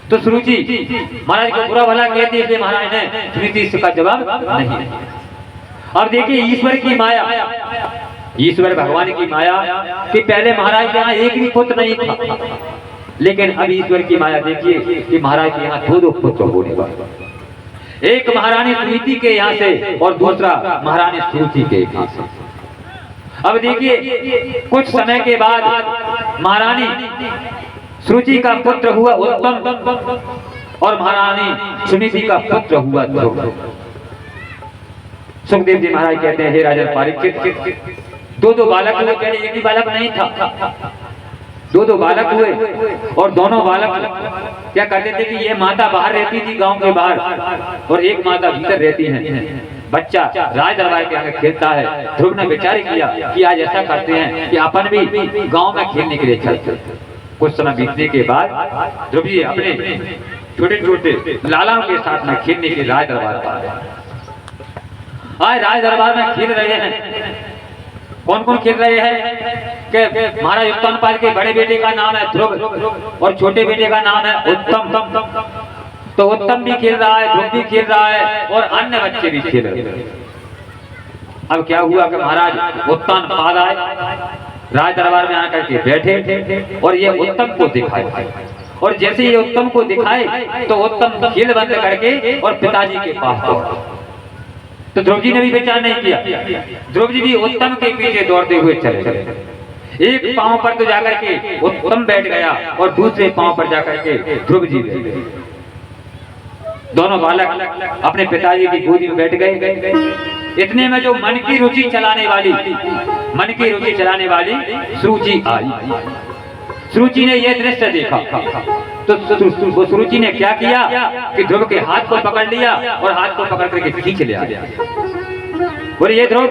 तो सुरुचि महाराज को बुरा भला कहती, इसलिए महाराज ने सुनीति इसका जवाब नहीं। अब देखिए ईश्वर की माया, ईश्वर भगवान की माया कि पहले महाराज के यहाँ एक भी पुत्र नहीं था, लेकिन अब ईश्वर की माया देखिए कि महाराज के यहाँ 2 पुत्र होने वाले, एक महारानी सुनीति के यहाँ से और दूसरा महारानी सुरुचि के यहाँ से। अब देखिए कुछ समय के बाद महारानी सुरुचि का पुत्र हुआ उत्तम और महारानी सुनीति का पुत्र हुआ ध्रुव। सुखदेव जी महाराज कहते हैं हे राजन पारीक्षित, 2 बालक हुए, पहले एक ही बालक नहीं था, 2 बालक हुए और दोनों बालक क्या करते थे कि ये माता बाहर रहती थी गांव के बाहर और एक माता भीतर रहती है। बच्चा राज दरबार के आगे खेलता है। ध्रुव ने विचार किया कि आज ऐसा करते हैं कि अपन भी गांव में खेलने के लिए चलते। कुछ समय बीतने के बाद ध्रुव जी अपने छोटे छोटे लालाओं के साथ में खेलने के राज दरबार पर आज राज दरबार में खेल रहे हैं। कौन कौन खेल रहे हैं कि महाराज उत्तानपाद के बड़े बेटे का नाम है ध्रुव और छोटे बेटे का नाम है उत्तम। तो उत्तम भी खेल रहा है, ध्रुव भी खेल रहा है और अन्य बच्चे भी खेल रहे हैं। अब क्या हुआ कि महाराज उत्तानपाद आए, राज दरबार में आकर के बैठे और ये उत्तम को दिखाए और जैसे ये उत्तम को दिखाए तो उत्तम खेल बंद करके और पिताजी के पास दौड़ा। तो ध्रुव जी ने भी विचार नहीं किया, ध्रुव जी भी उत्तम के पीछे दौड़ते हुए चले गए। एक पांव पर तो जाकर के उत्तम बैठ गया और दूसरे पांव पर जाकर के ध्रुव जी बैठ गए। दोनों बालक अपने पिताजी की गोदी में बैठ गए। इतने में जो मन की रुचि चलाने वाली सुरुचि आई। सुरुचि ने यह दृश्य देखा तो वो सुरुचि ने क्या किया कि ध्रुव के हाथ को पकड़ लिया और हाथ को पकड़ करके खींच लिया। बोले ये ध्रुव,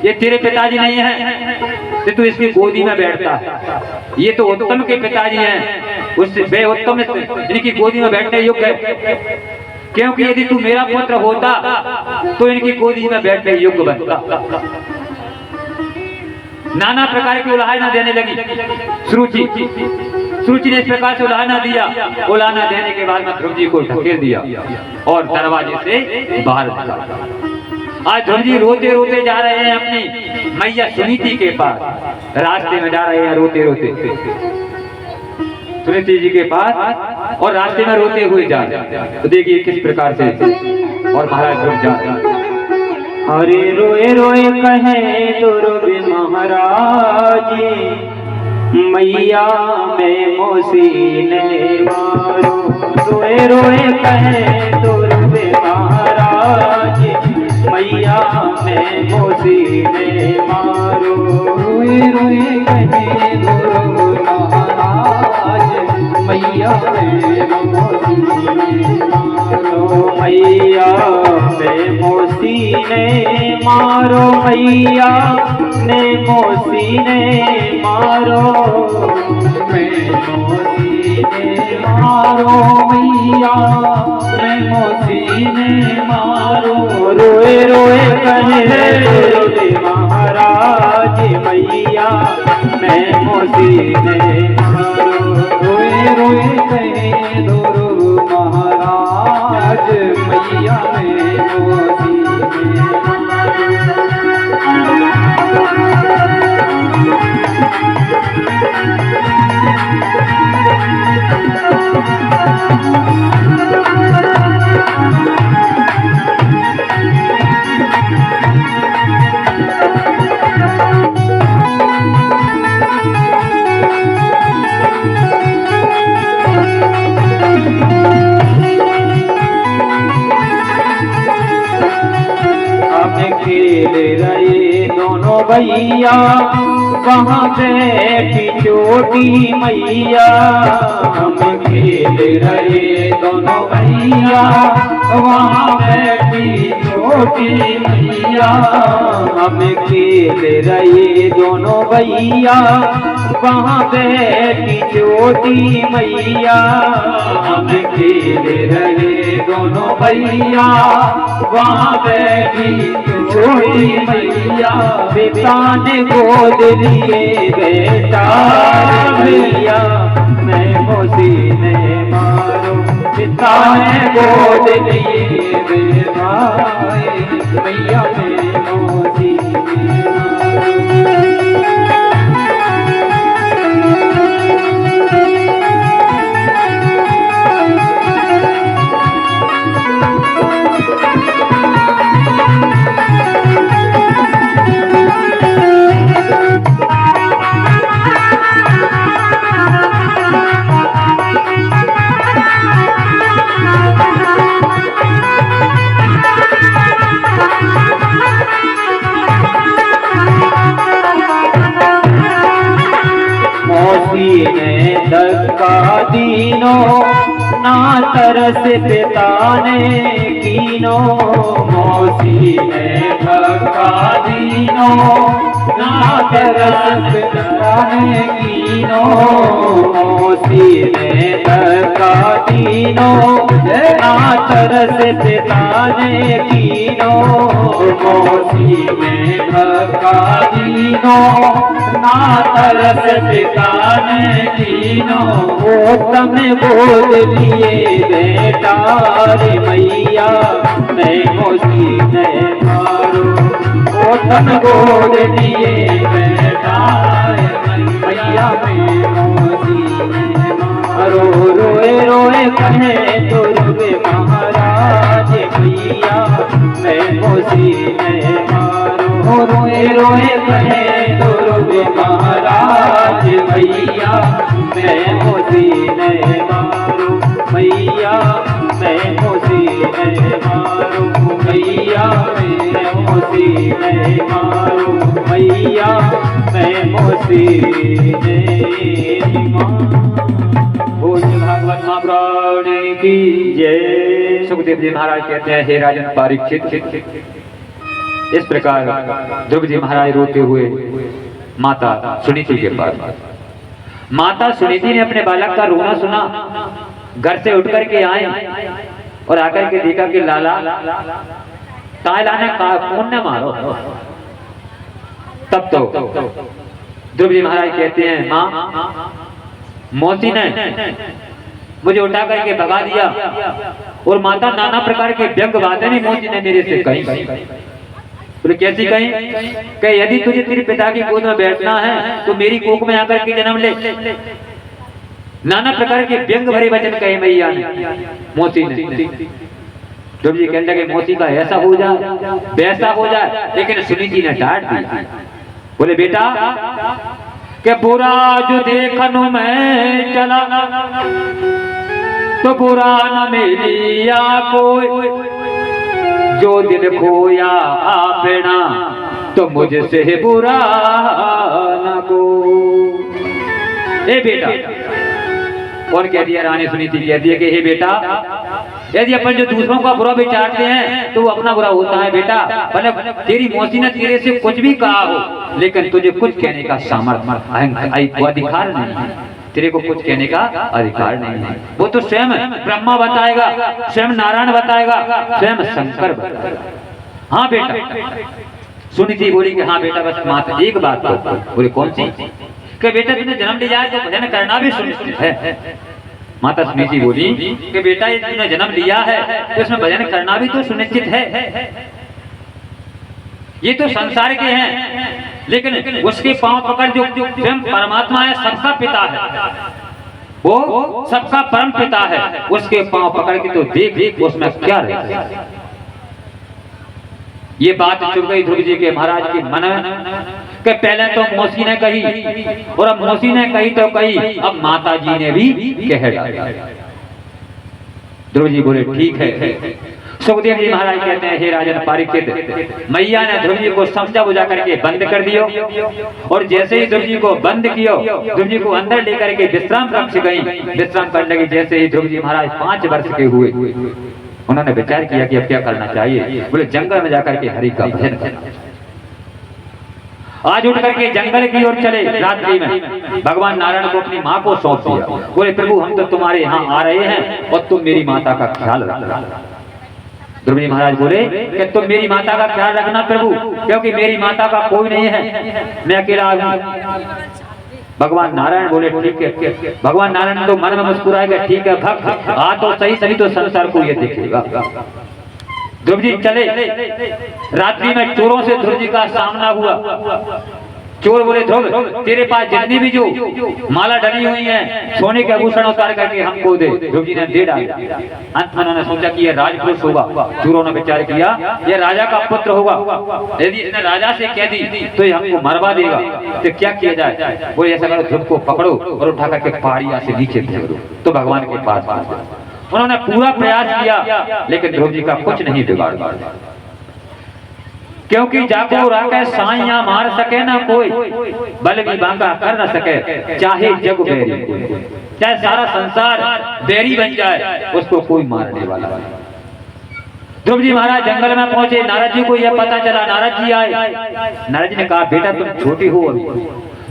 ये तेरे पिताजी नहीं है कि तू इसकी गोदी में बैठता, ये तो उत्तम के पिताजी हैं, उससे वे उत्तम इनकी गोदी में बैठने योग्य है, क्योंकि यदि तू मेरा पुत्र होता तो इनकी गोदी में बैठने योग्य बनता। नाना प्रकार की उलाहना देने लगी सुरुचि ने इस प्रकार से उलाहना दिया। उलाहना देने के बाद में ध्रुव जी को ढकेल दिया और दरवाजे से बाहर निकाला। आज ध्रुव जी रोते रोते जा रहे हैं अपनी मैया सुनीति के पास, रास्ते में जा रहे हैं रोते रोते सुनीति जी के पास और रास्ते में रोते हुए जा रहे हैं। तो देखिए किस प्रकार से और महाराज ध्रुव जा रहे हैं। अरे रोए रोए कहे ध्रुव महाराज, मैया में मोसी ने मारो। रोए रोए कहे ध्रुव महाराज, मैया में मोसी ने मारो। रोए रोए कहे ध्रुव महाराज, मैया में मोसी ने मारो। मैया में मोसी ने मारो, मैया ने मोसी ने मारो। मैं मोसी ने मारो, मैया मैं मोसी ने मारो। रोए रोए कहे ध्रुव महाराज, मैया मैं मोसी ने मारो। रोए रोए कहे ध्रुव महाराज, मैया मैं मोसी ने मारो। खेल रहे दोनों भैया, वहाँ बैठी छोटी मैया। हम खेल रहे दोनों भैया, वहाँ बैठी छोटी मैया। हम खेल रहे दोनों भैया, वहाँ बैठी छोटी मैया। हम खेल रहे दोनों भैया, वहाँ बैठी छोटी मैया। पिता ने गोद लिए बेटा भैया, मैं मोसी ने मारो। पिता ने गोद लिए बेटा मैया, मैं मोसी ने मारो। मोसी ने धक्का दीनो, ना तरस पिता ने कीनो। मोसी ने धक्का दीनो, ना तरस पिता ने कीनो। मोसी ने धक्का दीनो, ना तरस पिता ने कीनो। मोसी ने धक्का दीनो, ना तरस पिता ने कीनो। उत्तम गोद लिए बेटा रे मैया, मैं मोसी ने मारो। उत्तम गोद लिए बेटा मैया, मैं मोसी ने मारो। मारो, रोए रोए कहे तो रोए महाराज भैया मैं मोसी में मारो, रोए रोए कहे तो रोए महाराज भैया मैं मोसी में मारो, भैया मैं मोसी में मारो, भैया मैं मोसी में मारो, भैया मैं मोसी में मारो। बोल भागवत महापुराण की जय। सुखदेव जी महाराज कहते हैं, हे राजन परीक्षित, इस प्रकार ध्रुव जी महाराज रोते हुए माता सुनीति के पास। माता सुनीति ने अपने बालक का रोना सुना, घर से उठ करके आए और आकर के देखा कि लाला ताला ने कहा कौन न मारो। तब तो ध्रुव जी महाराज कहते हैं, माँ मौसी ने मुझे उठा करके भगा दिया और माता नाना प्रकार के व्यंग बातें भी मौसी ने मेरे से कही। बोले कैसी कही? कि यदि तुझे तेरे पिता की गोद में बैठना है तो मेरी कोख में आकर के जन्म ले। नाना प्रकार के व्यंग भरे वचन कहे मैया ने, मौसी ने। ध्रुव जी कहने लगे मौसी का ऐसा हो जाए वैसा हो जाए, लेकिन सुनीति ने डांट दी। बोले बेटा के बुरा जो देखनो मैं चला तो बुरा न मिलिया कोई, जो दिल खोया आपना तो मुझसे बुरा न को। ए बेटा, कौन कह दिया? रानी सुनीति कह दिया कि हे बेटा, यदि अपन जो दूसरों का बुरा विचारते हैं तो वो अपना बुरा होता है बेटा। मतलब तेरी मौसी ने तेरे से कुछ भी कहा हो, लेकिन तुझे कुछ कहने का सामर्थ्य अधिकार नहीं है, तेरे को कुछ कहने का अधिकार नहीं है। वो तो स्वयं ब्रह्मा बताएगा, स्वयं नारायण बताएगा, स्वयं शंकर बताएगा। हाँ बेटा। सुनीति बोली कि हाँ बेटा, बस मात्र एक बात तो। बोले कौन सी? कि बेटा तुमने जन्म लिया है तो भजन करना भी सुनिश्चित है। माता सुनीति बोली कि बेटा ये तुमने जन्म लिया है तो इसमें भजन करना भी तो सुनिश्चित है। ये तो संसार के हैं, लेकिन उसके पांव पकड़ जो स्वयं परमात्मा है, सबका पिता है, वो सबका परम पिता है, उसके पांव पकड़ के तो देख उसमें क्या रहता। ये बात चुभ गई ध्रुव जी के महाराज के मन में कि पहले तो मौसी ने कही और अब मौसी ने कही तो कही, अब माता जी ने भी कह डाला। ध्रुव जी बोले ठीक है। सुखदेव जी महाराज कहते हैं, हे राजन परीक्षित, मैया ने ध्रुव जी को समझा बुझा करके बंद कर दियो और जैसे ही ध्रुव जी को बंद कियो, ध्रुव जी को अंदर लेकर के विश्राम कक्ष गई। विश्राम करने लगी। जैसे ही ध्रुव जी महाराज 5 वर्ष के हुए, उन्होंने विचार किया कि अब क्या करना चाहिए। बोले जंगल में जाकर के हरि का भजन करना। आज उठ करके जंगल की ओर चले। रात्रि में भगवान नारायण को अपनी माँ को सौंप दिया। बोले प्रभु हम तो तुम्हारे यहाँ आ रहे हैं और तुम मेरी माता का ख्याल रखना। ध्रुव जी महाराज बोले कि तुम मेरी माता का ख्याल रखना प्रभु, क्योंकि मेरी माता का कोई नहीं है, मैं अकेला हूँ। भगवान नारायण बोले ठीक है। भगवान नारायण तो मन में मुस्कुराएगा, ठीक है भक्त आ तो सही, सभी तो संसार को ये दिखेगा। ध्रुव जी चले। रात्रि में चोरों से ध्रुव जी का सामना हुआ। चोर बोले ध्रुव तेरे पास जितनी भी जो माला डली हुई है, सोने के आभूषण उतार करके हमको दे। ध्रुव जी ने दे डाला। अंत में उन्होंने सोचा कि यह राजपुरुष होगा। चोरों ने विचार किया यह राजा का पुत्र होगा, यदि इसने राजा से कह दी तो ये हमको मरवा देगा, तो क्या किया जाए। वो ऐसा करो ध्रुव को पकड़ो और उठा करके पहाड़िया से नीचे फेंक दो। तो भगवान के पास उन्होंने पूरा प्रयास किया, लेकिन ध्रुव जी का कुछ नहीं बिगाड़ पाया, क्योंकि जाको राके साइया मार सके ना कोई, बल भी बांका कर न सके, चाहे जग बैरी, चाहे सारा संसार बैरी बन जाए, उसको कोई मारने वाला नहीं। ध्रुव जी महाराज जंगल में पहुंचे। नारद जी को यह पता चला। नारद जी आए। नारद जी ने कहा बेटा तुम छोटे हो अभी,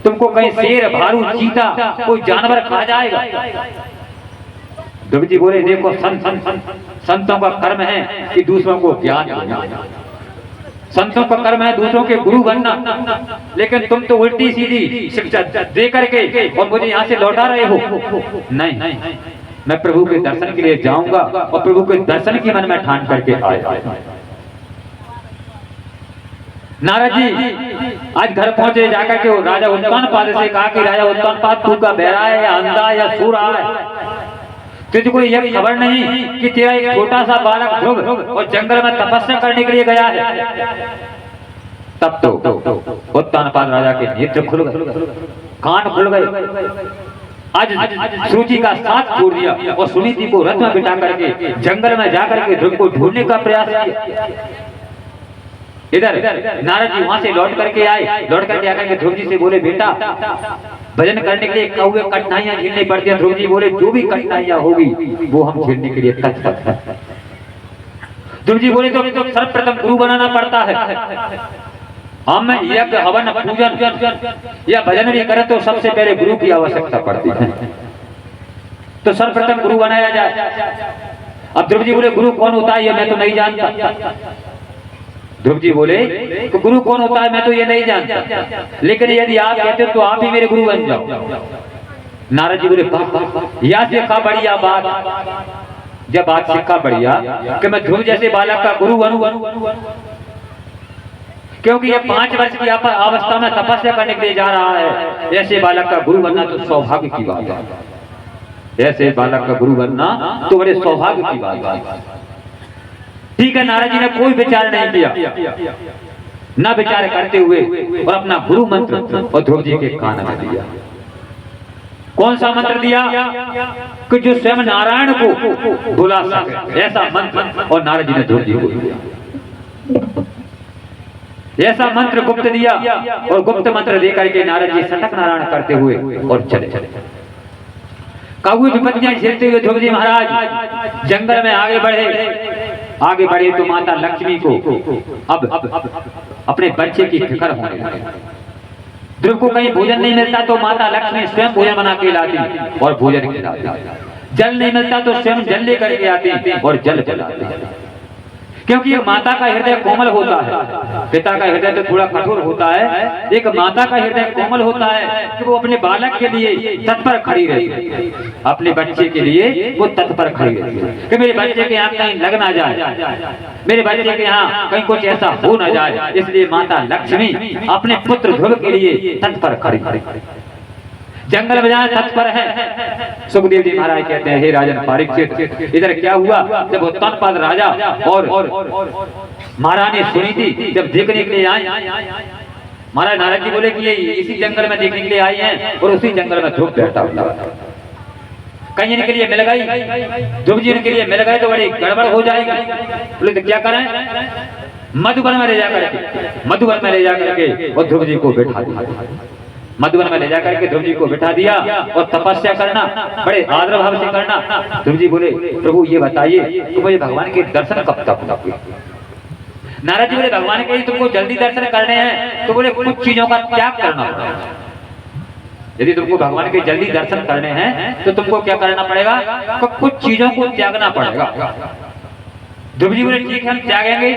तुमको कहीं शेर भालू चीता कोई जानवर खा जाएगा। ध्रुव जी बोले देखो संतों का कर्म है कि दूसरों को ज्ञान देना, संतों का कर्म है दूसरों के गुरु बनना, लेकिन तुम तो उल्टी सीधी शिक्षा दे करके और मुझे यहाँ से लौटा रहे हो। नहीं, मैं प्रभु के दर्शन के लिए जाऊंगा और प्रभु के दर्शन की मन में ठान करके आया। नारद जी आज घर पहुंचे। जाकर के राजा उत्तानपाद से कहा कि राजा उत्तानपाद तू का बहरा है या अंधा या सूरा है, तुझको यह खबर नहीं कि तेरा एक छोटा सा बालक ध्रुव और जंगल में तपस्या करने के लिए गया है? तब तो उत्तानपाद राजा के नेत्र खुल गए, कान खुल गए। आज सुरुचि का साथ छोड़ दिया और सुनीति को रथ में बिठा करके जंगल में जाकर के ध्रुव को ढूंढने का प्रयास किया। इधर नारद जी वहां से लौट करके आए, लौट करके आकर के ध्रुव जी से बोले, बेटा भजन करने के लिए कौवे कठिनाइयां झेलनी पड़ती है। ध्रुव जी बोले, जो भी कठिनाइयां होगी वो हम झेलने के लिए तत्पर हैं। ध्रुव जी बोले, तो सर्वप्रथम गुरु बनाना पड़ता है। हम यज्ञ हवन पूजन या भजन भी करें तो सबसे पहले गुरु की आवश्यकता पड़ती है, तो सर्वप्रथम गुरु बनाया जाए। अब ध्रुव जी बोले, गुरु कौन होता है ये मैं तो नहीं जानता। ध्रुव जी बोले, तो गुरु कौन होता है मैं तो ये नहीं जानता, लेकिन यदि आप कहते हो तो आप ही मेरे गुरु बन जाओ। नारद जी बोले, या सीखा बढ़िया बात। जब बात सीखा बढ़िया कि मैं ध्रुव जैसे बालक का गुरु बनूं, क्योंकि ये 5 वर्ष की अवस्था में तपस्या करने के लिए जा रहा है। ऐसे बालक का गुरु बनना तो सौभाग्य की बात है। ऐसे बालक का गुरु बनना तो बड़े सौभाग्य की बात है। ठीक है, नारद जी ने कोई विचार नहीं किया, न विचार करते हुए और अपना गुरु मंत्र और ध्रुव जी के कान में दिया। कौन सा मंत्र दिया? कि जो स्वयं नारायण को बुला सके, ऐसा मंत्र। और नारद जी ने ध्रुव जी को दिया, ऐसा मंत्र गुप्त दिया। और गुप्त मंत्र देकर के नारद जी सटक नारायण करते हुए और चले। कौवे विपत्तियां झेलते हुए ध्रुव जी महाराज जंगल में आगे बढ़े तो माता लक्ष्मी को अब अपने बच्चे की फिक्र होने लगी। ध्रुव को कहीं भोजन नहीं मिलता तो माता लक्ष्मी स्वयं भोजन बना के लाती और भोजन खिलाती। जल नहीं मिलता तो स्वयं जल लेकर के आती और जल पिलाती। क्योंकि एक माता का हृदय कोमल होता है, पिता का हृदय तो थोड़ा कठोर होता है। एक माता का हृदय कोमल होता है कि वो अपने बालक के लिए तत्पर खड़ी रहती है, अपने बच्चे के लिए वो तत्पर खड़ी रहती है कि मेरे बच्चे के यहाँ कहीं लग ना जाए, मेरे बच्चे के यहाँ कहीं कुछ ऐसा हो ना जाए। इसलिए माता लक्ष्मी अपने पुत्र ध्रुव के लिए तत्पर खड़ी। जंगल में जाए तत्पर है। सुखदेव जी महाराज कहते हैं, हे राजन परीक्षित, इधर क्या हुआ? जब उत्तानपाद राजा और महारानी सुनीति जब देखने के लिए आई, महाराज नारद जी बोले कि ये इसी जंगल में देखने के लिए आई हैं और उसी जंगल में ध्रुव बैठा हुआ। कहीं इनके लिए मिल गई, ध्रुव जी इनके लिए मिल गए तो बड़ी गड़बड़ हो जाएगी। बोले तो क्या करें? मधुबन में ले जा करके और ध्रुव जी को बैठा दिया। मधुबन में ले जाकर के ध्रुव जी को बिठा दिया और तपस्या करना, बड़े आदर भाव से करना। ध्रुव जी बोले, प्रभु ये बताइए कि मुझे भगवान के दर्शन कब तक होंगे? नारद जी बोले, भगवान के तुमको जल्दी दर्शन करने हैं तो बोले कुछ चीजों का त्याग करना होगा। यदि तुमको भगवान के जल्दी दर्शन करने हैं तो तुमको क्या करना पड़ेगा? तो कुछ चीजों को त्यागना पड़ेगा। ध्रुव जी बोले, ठीक है हम त्यागेंगे।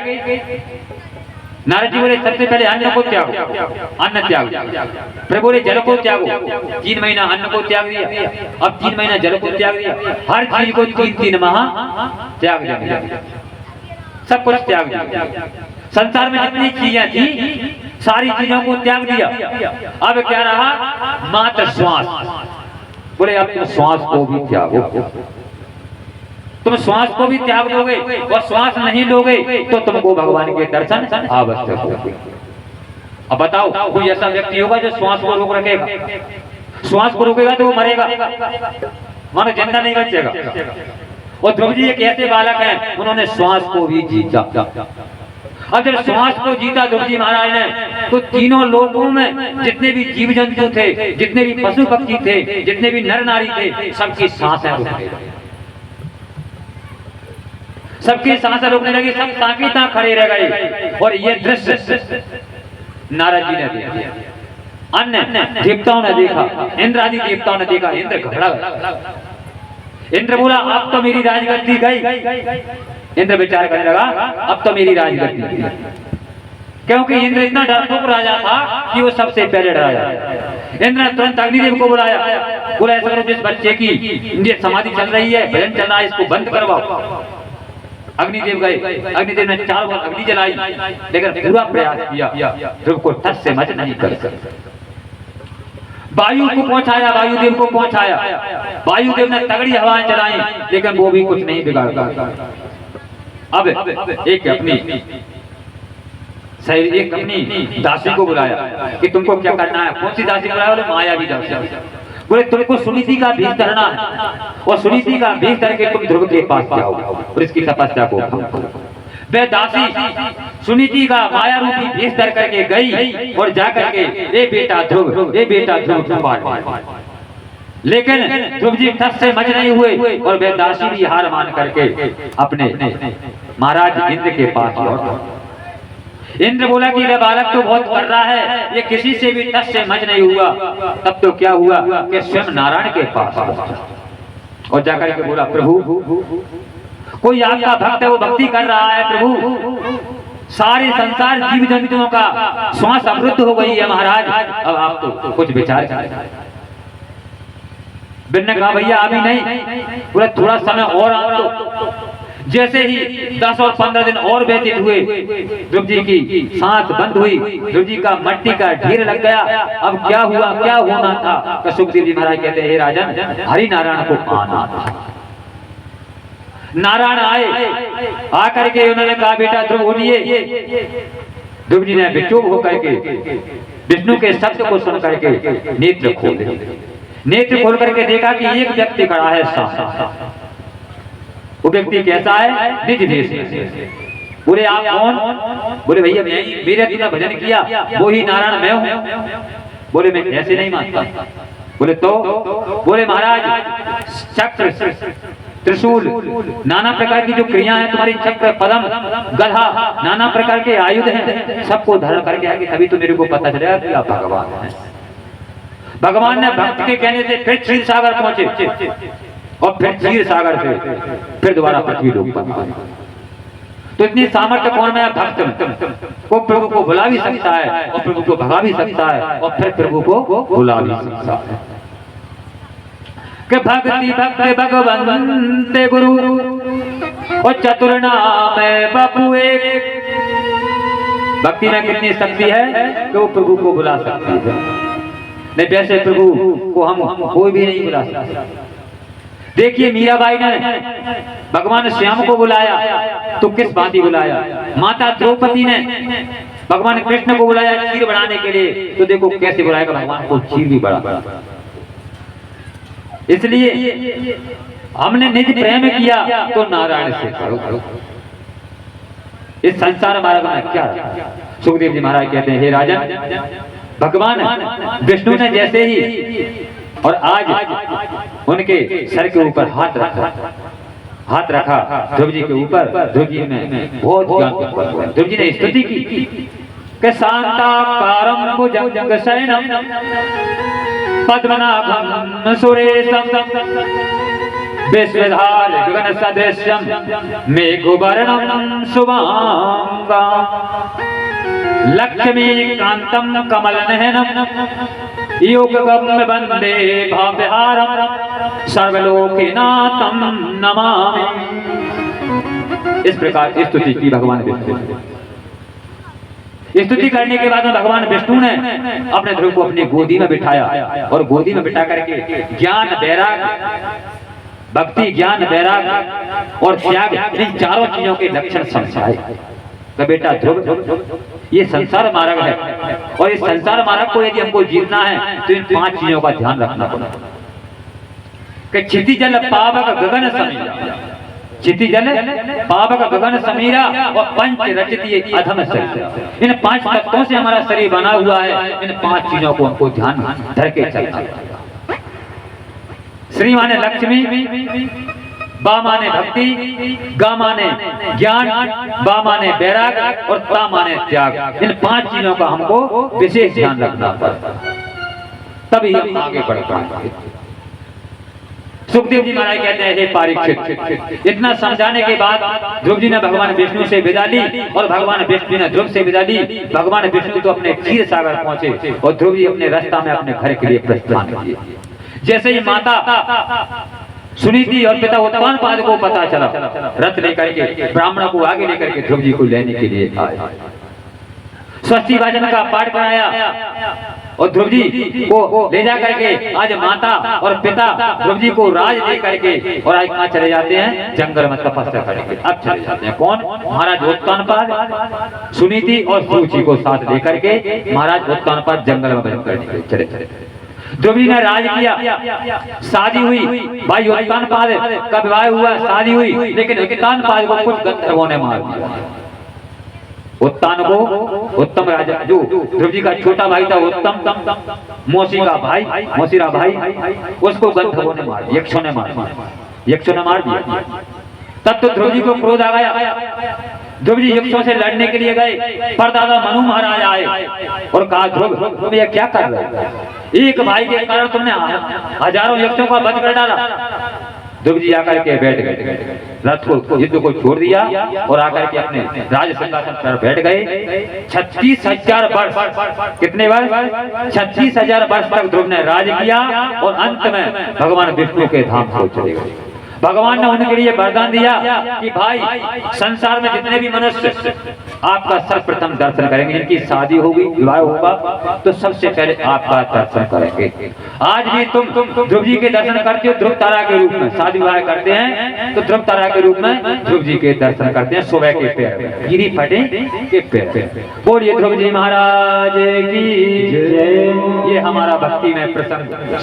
नारद जी बोले, सबसे पहले अन्न को त्यागो, अन्न त्यागो। फिर बोले जल को त्यागो, 3 महीना अन्न को त्याग दिया, अब 3 महीना जल को त्याग दिया। हर चीज को 3-3 माह त्याग दिया, सब कुछ त्याग दिया। संसार में जितनी चीजें थी सारी चीजों को त्याग दिया। अब क्या रहा? मात्र श्वास। बोले अब तुम श्वास को भी त्यागो। तुम श्वास को भी त्याग दोगे और श्वास नहीं लोगे तो तुमको भगवान के दर्शन आवश्यक होंगे। अब बताओ, कोई ऐसा व्यक्ति होगा जो श्वास को रोक रखेगा? श्वास को रोकेगा तो वो मरेगा, मानो जिंदा नहीं बचेगा। और ध्रुव जी एक ऐसे बालक हैं, उन्होंने श्वास को भी जीता। अब जब श्वास को जीता ध्रुव जी महाराज ने, तो तीनों लोगों में जितने भी जीव जंतु थे, जितने भी पशु पक्षी थे, जितने भी नर नारी थे, सबकी सांसें रुकने लगी। सबकी सांसें रुकने लगी, सब ताकीता खड़े रह गए। और ये दृश्य नारद जी ने देखा, अन्य देवताओं ने देखा, इंद्र आदि देवताओं ने देखा। इंद्र घबरा गया। इंद्र बोला, अब तो मेरी राजगद्दी गई। इंद्र विचार करने लगा, अब तो मेरी राजगद्दी गई, क्योंकि इंद्र इतना डरपोक राजा था कि वो सबसे पहले डराया। इंद्र ने तुरंत अग्निदेव को बुलाया, बोला ऐसा करो, जिस बच्चे की ये समाधि चल रही है, भजन चल रहा है, इसको बंद करवाओ। अग्निदेव गए, अग्निदेव ने 4 बार अग्नि जलाई, लेकिन पूरा प्रयास किया, ध्रुव को टस से मच नहीं कर सके। वायु को पहुंचाया, वायुदेव को पहुंचाया। वायुदेव ने तगड़ी हवाएं चलाई, लेकिन वो भी कुछ नहीं बिगाड़ा। अब एक अपनी दासी को बुलाया कि तुमको क्या करना है। कौन सी दासी बुलाया? बोले माया भी दासी। बोले तुमको सुनीति का भेष धरना है, और सुनीति का भेष धर के तुम ध्रुव के पास जाओ और इसकी तपस्या को करो। वे दासी सुनीति का माया रूपी भेष धर करके गई और जाकर के ए बेटा ध्रुव, ए बेटा ध्रुव, लेकिन ध्रुव जी ठस से मच नहीं हुए और वे दासी भी हार मान करके अपने महाराज इंद्र के पास लौट। इंद्र बोला कि यह बालक तो बहुत कर रहा है, ये किसी से भी टस से मच नहीं हुआ। तब तो क्या हुआ कि स्वयं नारायण के पास और जाकर के बोला प्रभु, कोई आपका भक्त है, वो भक्ति कर रहा है प्रभु, सारे संसार जीव जंतुओं का श्वास अवरुद्ध हो गई है महाराज, अब आप तो कुछ विचार करें। बिन्ने कहा भैया अभी नहीं, बोला थोड़ा समय और आप तो। जैसे ही 10 और 15 दिन और व्यतीत हुए, ध्रुव जी की सांस बंद हुई, ध्रुव जी का मट्टी का ढेर लग गया। अब क्या हुआ, क्या होना था? सुखदेव जी महाराज कहते हैं हे राजन, हरि नारायण को पाना था। नारायण आए, आकर के उन्होंने कहा बेटा ध्रुव उठिए। ध्रुव जी ने विक्षोभ होकर के विष्णु के शब्द को सुन करके नेत्र खोले। नेत्र खोल करके देखा कि एक व्यक्ति खड़ा है सामने। वो व्यक्ति कैसा है? निज भेष में। बोले आप कौन? बोले भैया मैं ही, मेरे तुमने भजन किया, वो ही नारायण मैं हूँ। बोले मैं ऐसे नहीं मानता। बोले तो? बोले महाराज चक्र, त्रिशूल, नाना प्रकार की जो क्रिया है तुम्हारी, चक्र, पदम, गधा, नाना प्रकार के आयुध हैं, सबको धारण करके आगे तभी तो मेरे को पता चलेगा कि आप भगवान हैं। भगवान ने भक्त के कहने से फिर क्षीर सागर पहुंचे और फिर क्षीर सागर से फिर दोबारा पृथ्वी लोक पर। तो इतनी सामर्थ्य कौन में? भक्त को प्रभु को बुला भी सकता है और प्रभु को भगा भी सकता है और फिर प्रभु को बुला भी सकता है। कि भक्ति भक्त भगवंते गुरु और चतुर नाम बापू एक। भक्ति में कितनी शक्ति है कि वो प्रभु को बुला सकती है। नहीं वैसे प्रभु को हम कोई भी नहीं बुला सकते। देखिए मीराबाई ने भगवान श्याम को बुलाया तो किस भांति बुलाया। माता द्रौपदी ने भगवान कृष्ण को बुलाया खीर बनाने के लिए, तो देखो कैसे बुलाएगा भगवान को खीर भी बना। इसलिए हमने निज प्रेम किया तो नारायण से करो। इस संसार मार्ग में क्या? सुखदेव जी महाराज कहते हैं हे राजन, भगवान विष्णु ने जैसे ही और आज उनके सर के ऊपर हाथ रखा ध्रुव जी के ऊपर, ध्रुव जी ने बहुत ज्ञान उत्पन्न हुआ। ध्रुव जी ने स्तुति की कि शांताकारं भुजगशयनं पद्मनाभं सुरेशं विश्वधार गगन सदृश्यं मेघवर्णं शुभांगं लक्ष्मी कांतं कमलनयनं योगगम्य वंदे भाव्यहारं सर्वलोकनाथं नमामि। इस प्रकार स्तुति की भगवान विष्णु। स्तुति करने के बाद में भगवान विष्णु ने अपने ध्रुव को अपनी गोदी में बिठाया और गोदी में बिठा करके ज्ञान, वैराग, भक्ति, ज्ञान, वैराग और त्याग, इन चारों चीजों के लक्षण समझाए। तो बेटा ध्रुव, ये संसार मार्ग है और इस संसार मार्ग को यदि हमको जीतना है तो इन 5 चीजों का ध्यान रखना पड़ेगा कि क्षिति जल पावक गगन समीरा, क्षिति जल पावक गगन समीरा और पंच रचित अधम शरीर। इन 5 तत्वों से हमारा शरीर बना हुआ है। इन 5 चीजों को हमको ध्यान धर के चलना है। श्री माने लक्ष्मी, बा माने भक्ति, गा माने ज्ञान, बा माने वैराग और ता माने त्याग। इन 5 चीजों का हमको विशेष ध्यान रखना पड़ता, तभी हम आगे बढ़ पाएंगे। सुखदेव जी महाराज कहते हैं हे परीक्षित, इतना समझाने के बाद ध्रुव जी ने भगवान विष्णु से विदा ली और भगवान विष्णु ने ध्रुव से विदा ली। भगवान विष्णु तो अपने क्षीर सागर पहुंचे और ध्रुव जी अपने रास्ता में अपने घर के लिए प्रस्थान किए। जैसे ही माता सुनीति और पिता उत्तानपाद को पता चला, रथ लेकर के ब्राह्मण को आगे लेकर के ध्रुव जी को लेने के लिए आए। स्वस्ति वाचन का पाठ कराया और ध्रुव जी को ले जा करके आज माता और पिता ध्रुव जी को राज दे करके और आज कहाँ चले जाते हैं, जंगल में तपस्या करके। अब चले जाते हैं कौन, महाराज उत्तानपाद सुनीति और सूची को साथ लेकर के महाराज उत्तानपाद जंगल में भजन करने चले चले। ध्रुव जी ने राज किया, शादी हुई, भाई उत्तानपाद का विवाह हुआ, शादी हुई, लेकिन उत्तानपाद को कुछ गंधर्वों ने मार दिया। उत्तान को उत्तम राजा जो ध्रुव जी का छोटा भाई था उत्तम, मौसी का भाई, मौसीरा भाई, उसको गंधर्वों ने मार दिया, यक्षों ने मार दिया, यक्षों ने मार दिया। तब तो ध्रुव जी को क्रोध आ गया। ध्रुव जी यक्षों से लड़ने के लिए गए, परदादा मनु महाराज आए और कहा ध्रुव तुम ये क्या कर रहे हो, एक भाई के कारण तुमने हजारों यक्षों का वध कर डाला। ध्रुव जी आकर के बैठ गए, रथ को युद्ध को छोड़ दिया और आकर के अपने राज सिंहासन पर बैठ गए। 36,000 वर्ष, कितने वर्ष, 36,000 वर्ष तक ध्रुव ने राज किया और अंत में भगवान विष्णु के धाम को चले गए। भगवान ने उनके लिए वरदान दिया कि भाई संसार में जितने भी मनुष्य आपका सर्वप्रथम दर्शन करेंगे, इनकी शादी होगी, विवाह होगा, तो सबसे पहले आपका दर्शन करेंगे। आज भी तुम ध्रुव जी के दर्शन करते हो, ध्रुव तारा के रूप में, शादी विवाह करते हैं तो ध्रुव तारा के रूप में ध्रुव जी के दर्शन करते हैं, सुबह के पैर में, गिरी फटे के पैर पे। बोलिए ध्रुव जी महाराज की जय। ये हमारा भक्ति में प्रसंग